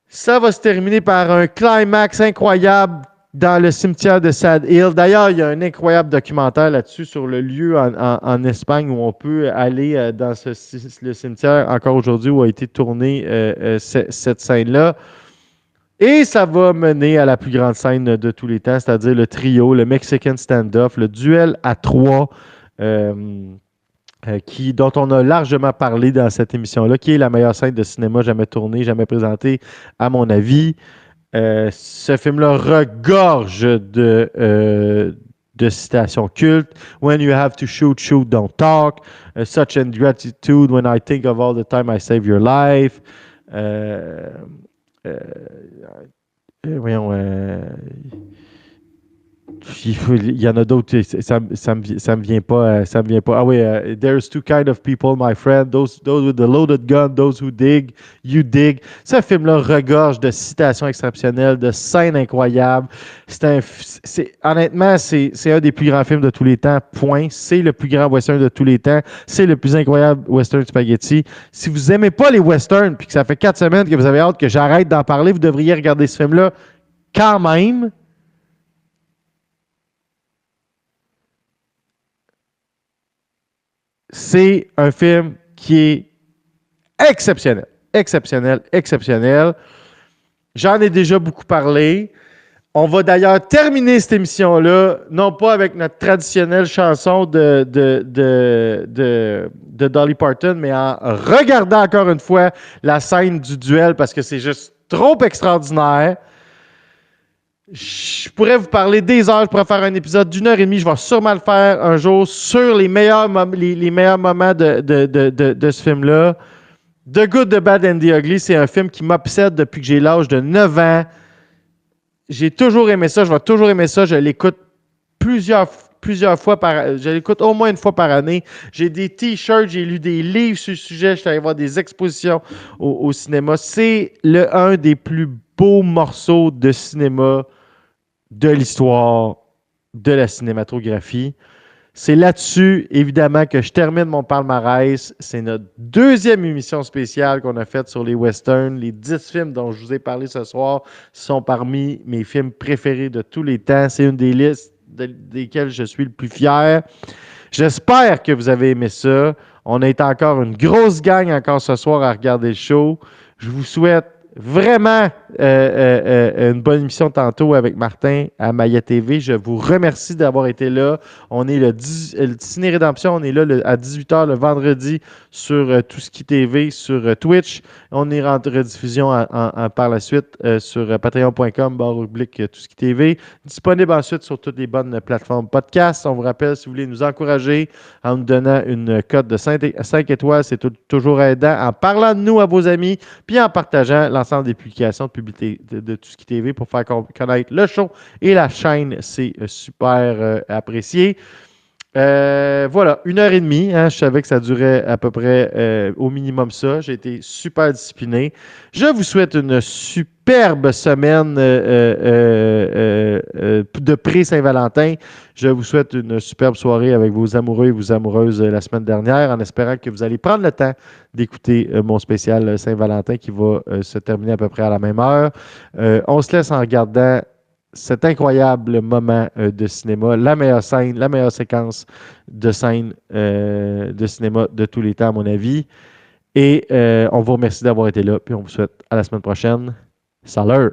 Ça va se terminer par un climax incroyable dans le cimetière de Sad Hill. D'ailleurs, il y a un incroyable documentaire là-dessus sur le lieu en Espagne où on peut aller dans le cimetière encore aujourd'hui où a été tournée cette scène-là. Et ça va mener à la plus grande scène de tous les temps, c'est-à-dire le trio, le Mexican Standoff, le duel à 3, dont on a largement parlé dans cette émission-là, qui est la meilleure scène de cinéma jamais tournée, jamais présentée, à mon avis. Ce film-là regorge de citations cultes. When you have to shoot, shoot, don't talk. Such ingratitude when I think of all the time I saved your life. Il y en a d'autres, ça me vient pas. Ah oui, there's two kind of people, my friend. Those with the loaded gun, those who dig, you dig. Ce film-là regorge de citations exceptionnelles, de scènes incroyables. Honnêtement, c'est un des plus grands films de tous les temps, point. C'est le plus grand western de tous les temps. C'est le plus incroyable western spaghetti. Si vous aimez pas les westerns, puis que ça fait 4 semaines que vous avez hâte que j'arrête d'en parler, vous devriez regarder ce film-là quand même. C'est un film qui est exceptionnel. Exceptionnel, exceptionnel. J'en ai déjà beaucoup parlé. On va d'ailleurs terminer cette émission-là, non pas avec notre traditionnelle chanson de Dolly Parton, mais en regardant encore une fois la scène du duel parce que c'est juste trop extraordinaire. Je pourrais vous parler des heures, je pourrais faire un épisode d'1h30, je vais sûrement le faire un jour sur les meilleurs moments de ce film-là. The Good, The Bad and The Ugly, c'est un film qui m'obsède depuis que j'ai l'âge de 9 ans. J'ai toujours aimé ça, je vais toujours aimer ça, je l'écoute plusieurs fois je l'écoute au moins une fois par année. J'ai des t-shirts, j'ai lu des livres sur le sujet, je suis allé voir des expositions au cinéma. C'est un des plus beaux morceaux de cinéma de l'histoire de la cinématographie. C'est là-dessus, évidemment, que je termine mon palmarès. C'est notre 2e émission spéciale qu'on a faite sur les westerns. Les 10 films dont je vous ai parlé ce soir sont parmi mes films préférés de tous les temps. C'est une des listes desquelles je suis le plus fier. J'espère que vous avez aimé ça. On a été encore une grosse gang encore ce soir à regarder le show. Je vous souhaite vraiment une bonne émission tantôt avec Martin à Maya TV. Je vous remercie d'avoir été là. On est le Ciné Rédemption, on est là à 18h le vendredi sur Touski TV, sur Twitch. On est en rediffusion par la suite sur patreon.com/Touski TV. Disponible ensuite sur toutes les bonnes plateformes podcast. On vous rappelle, si vous voulez nous encourager en nous donnant une cote de 5 étoiles, c'est toujours aidant. En parlant de nous à vos amis, puis en partageant l'ensemble des publications de Touski TV pour faire connaître le show et la chaîne. C'est super apprécié. Voilà, 1h30. Hein, je savais que ça durait à peu près au minimum ça. J'ai été super discipliné. Je vous souhaite une superbe semaine de pré-Saint-Valentin. Je vous souhaite une superbe soirée avec vos amoureux et vos amoureuses la semaine dernière, en espérant que vous allez prendre le temps d'écouter mon spécial Saint-Valentin qui va se terminer à peu près à la même heure. On se laisse en regardant cet incroyable moment de cinéma, la meilleure scène, la meilleure séquence de scène de cinéma de tous les temps, à mon avis. Et on vous remercie d'avoir été là, puis on vous souhaite à la semaine prochaine. Salut!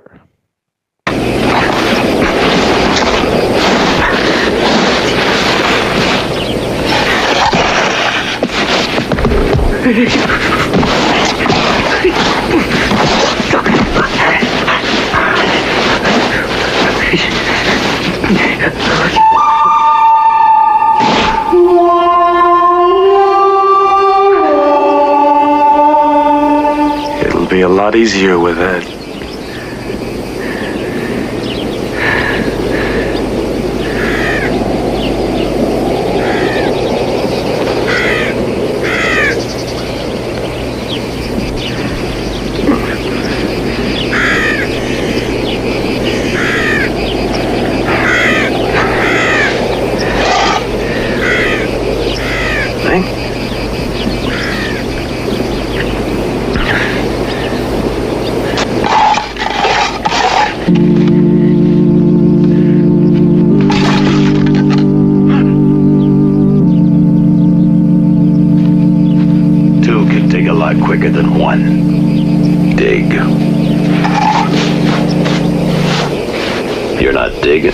It'll be a lot easier with that. Quicker than one. Dig. You're not digging.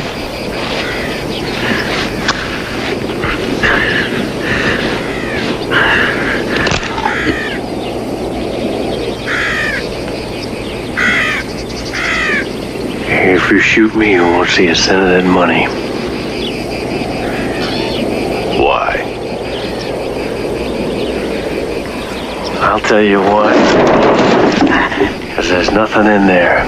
If you shoot me, you won't see a cent of that money. Why? I'll tell you why. Because there's nothing in there.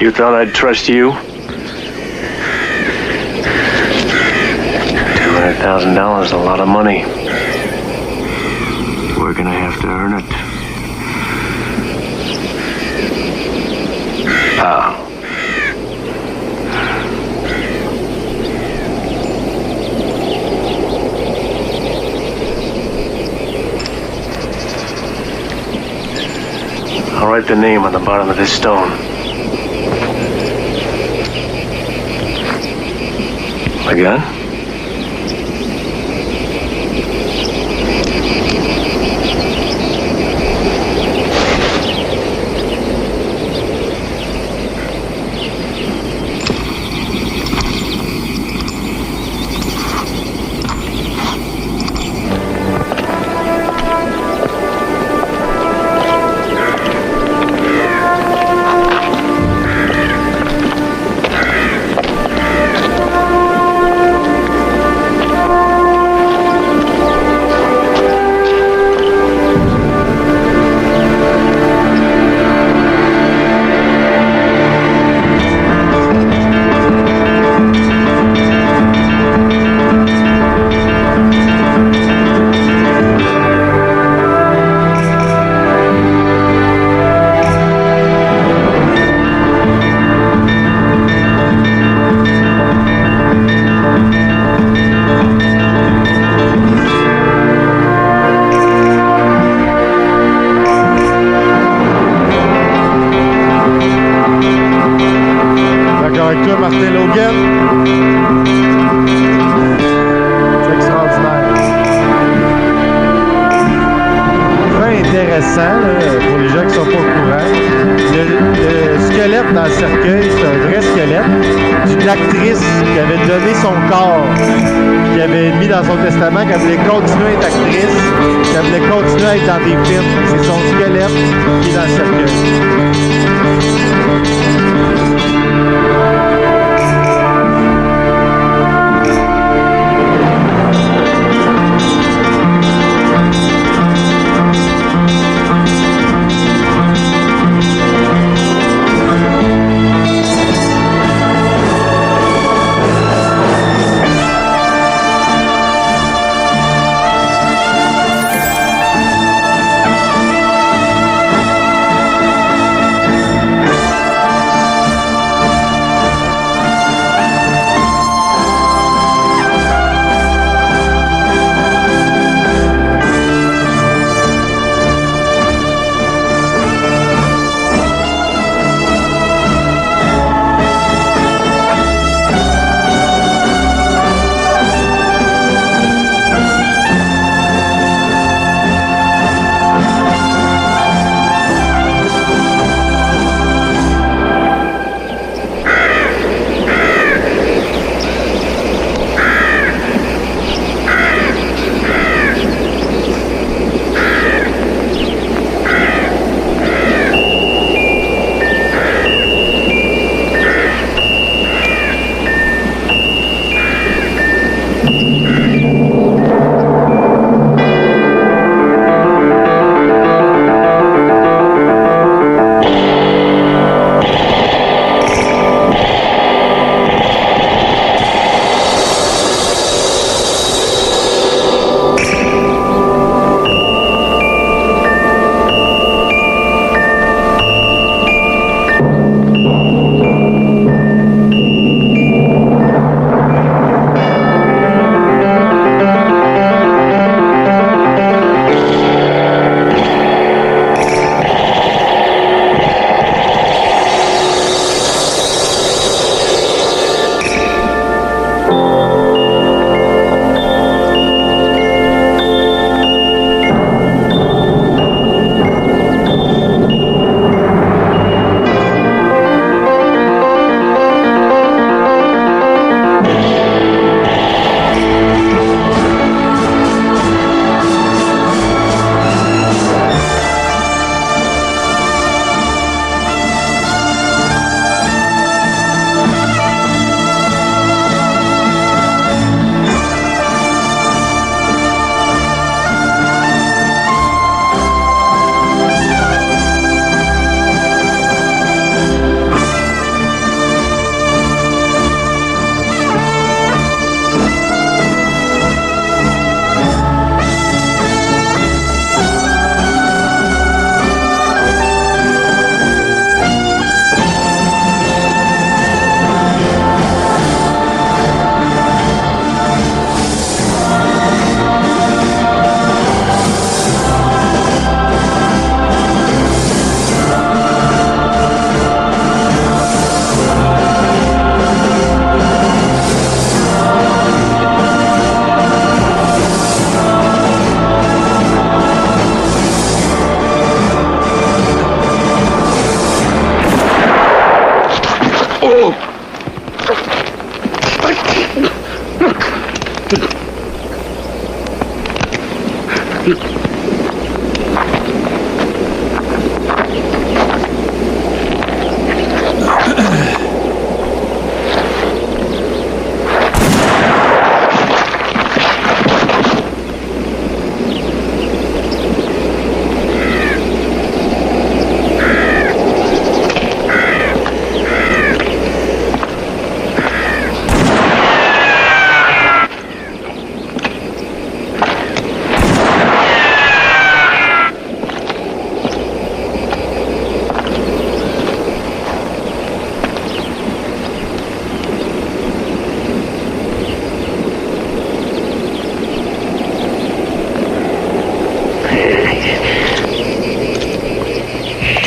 You thought I'd trust you? $200,000 is a lot of money. We're gonna have to earn it. How? I'll write the name on the bottom of this stone. My gun?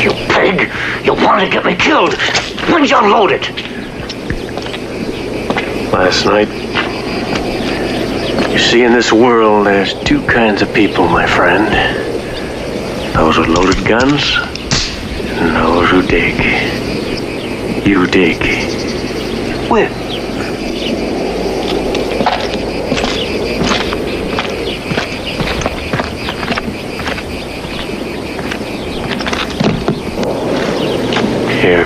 You pig! You want to get me killed! When'd you unload it? Last night. You see, in this world, there's two kinds of people, my friend. Those with loaded guns, and those who dig. You dig. Where? Here.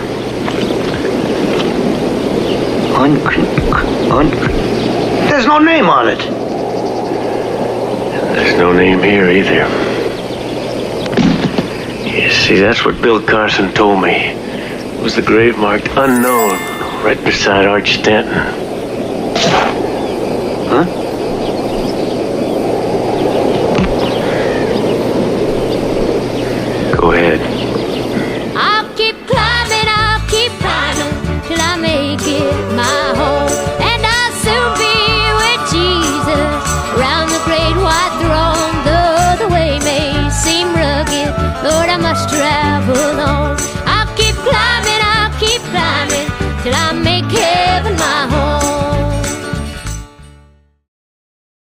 There's no name on it. There's no name here either. You see, that's what Bill Carson told me. It was the grave marked unknown right beside Arch Stanton. Huh?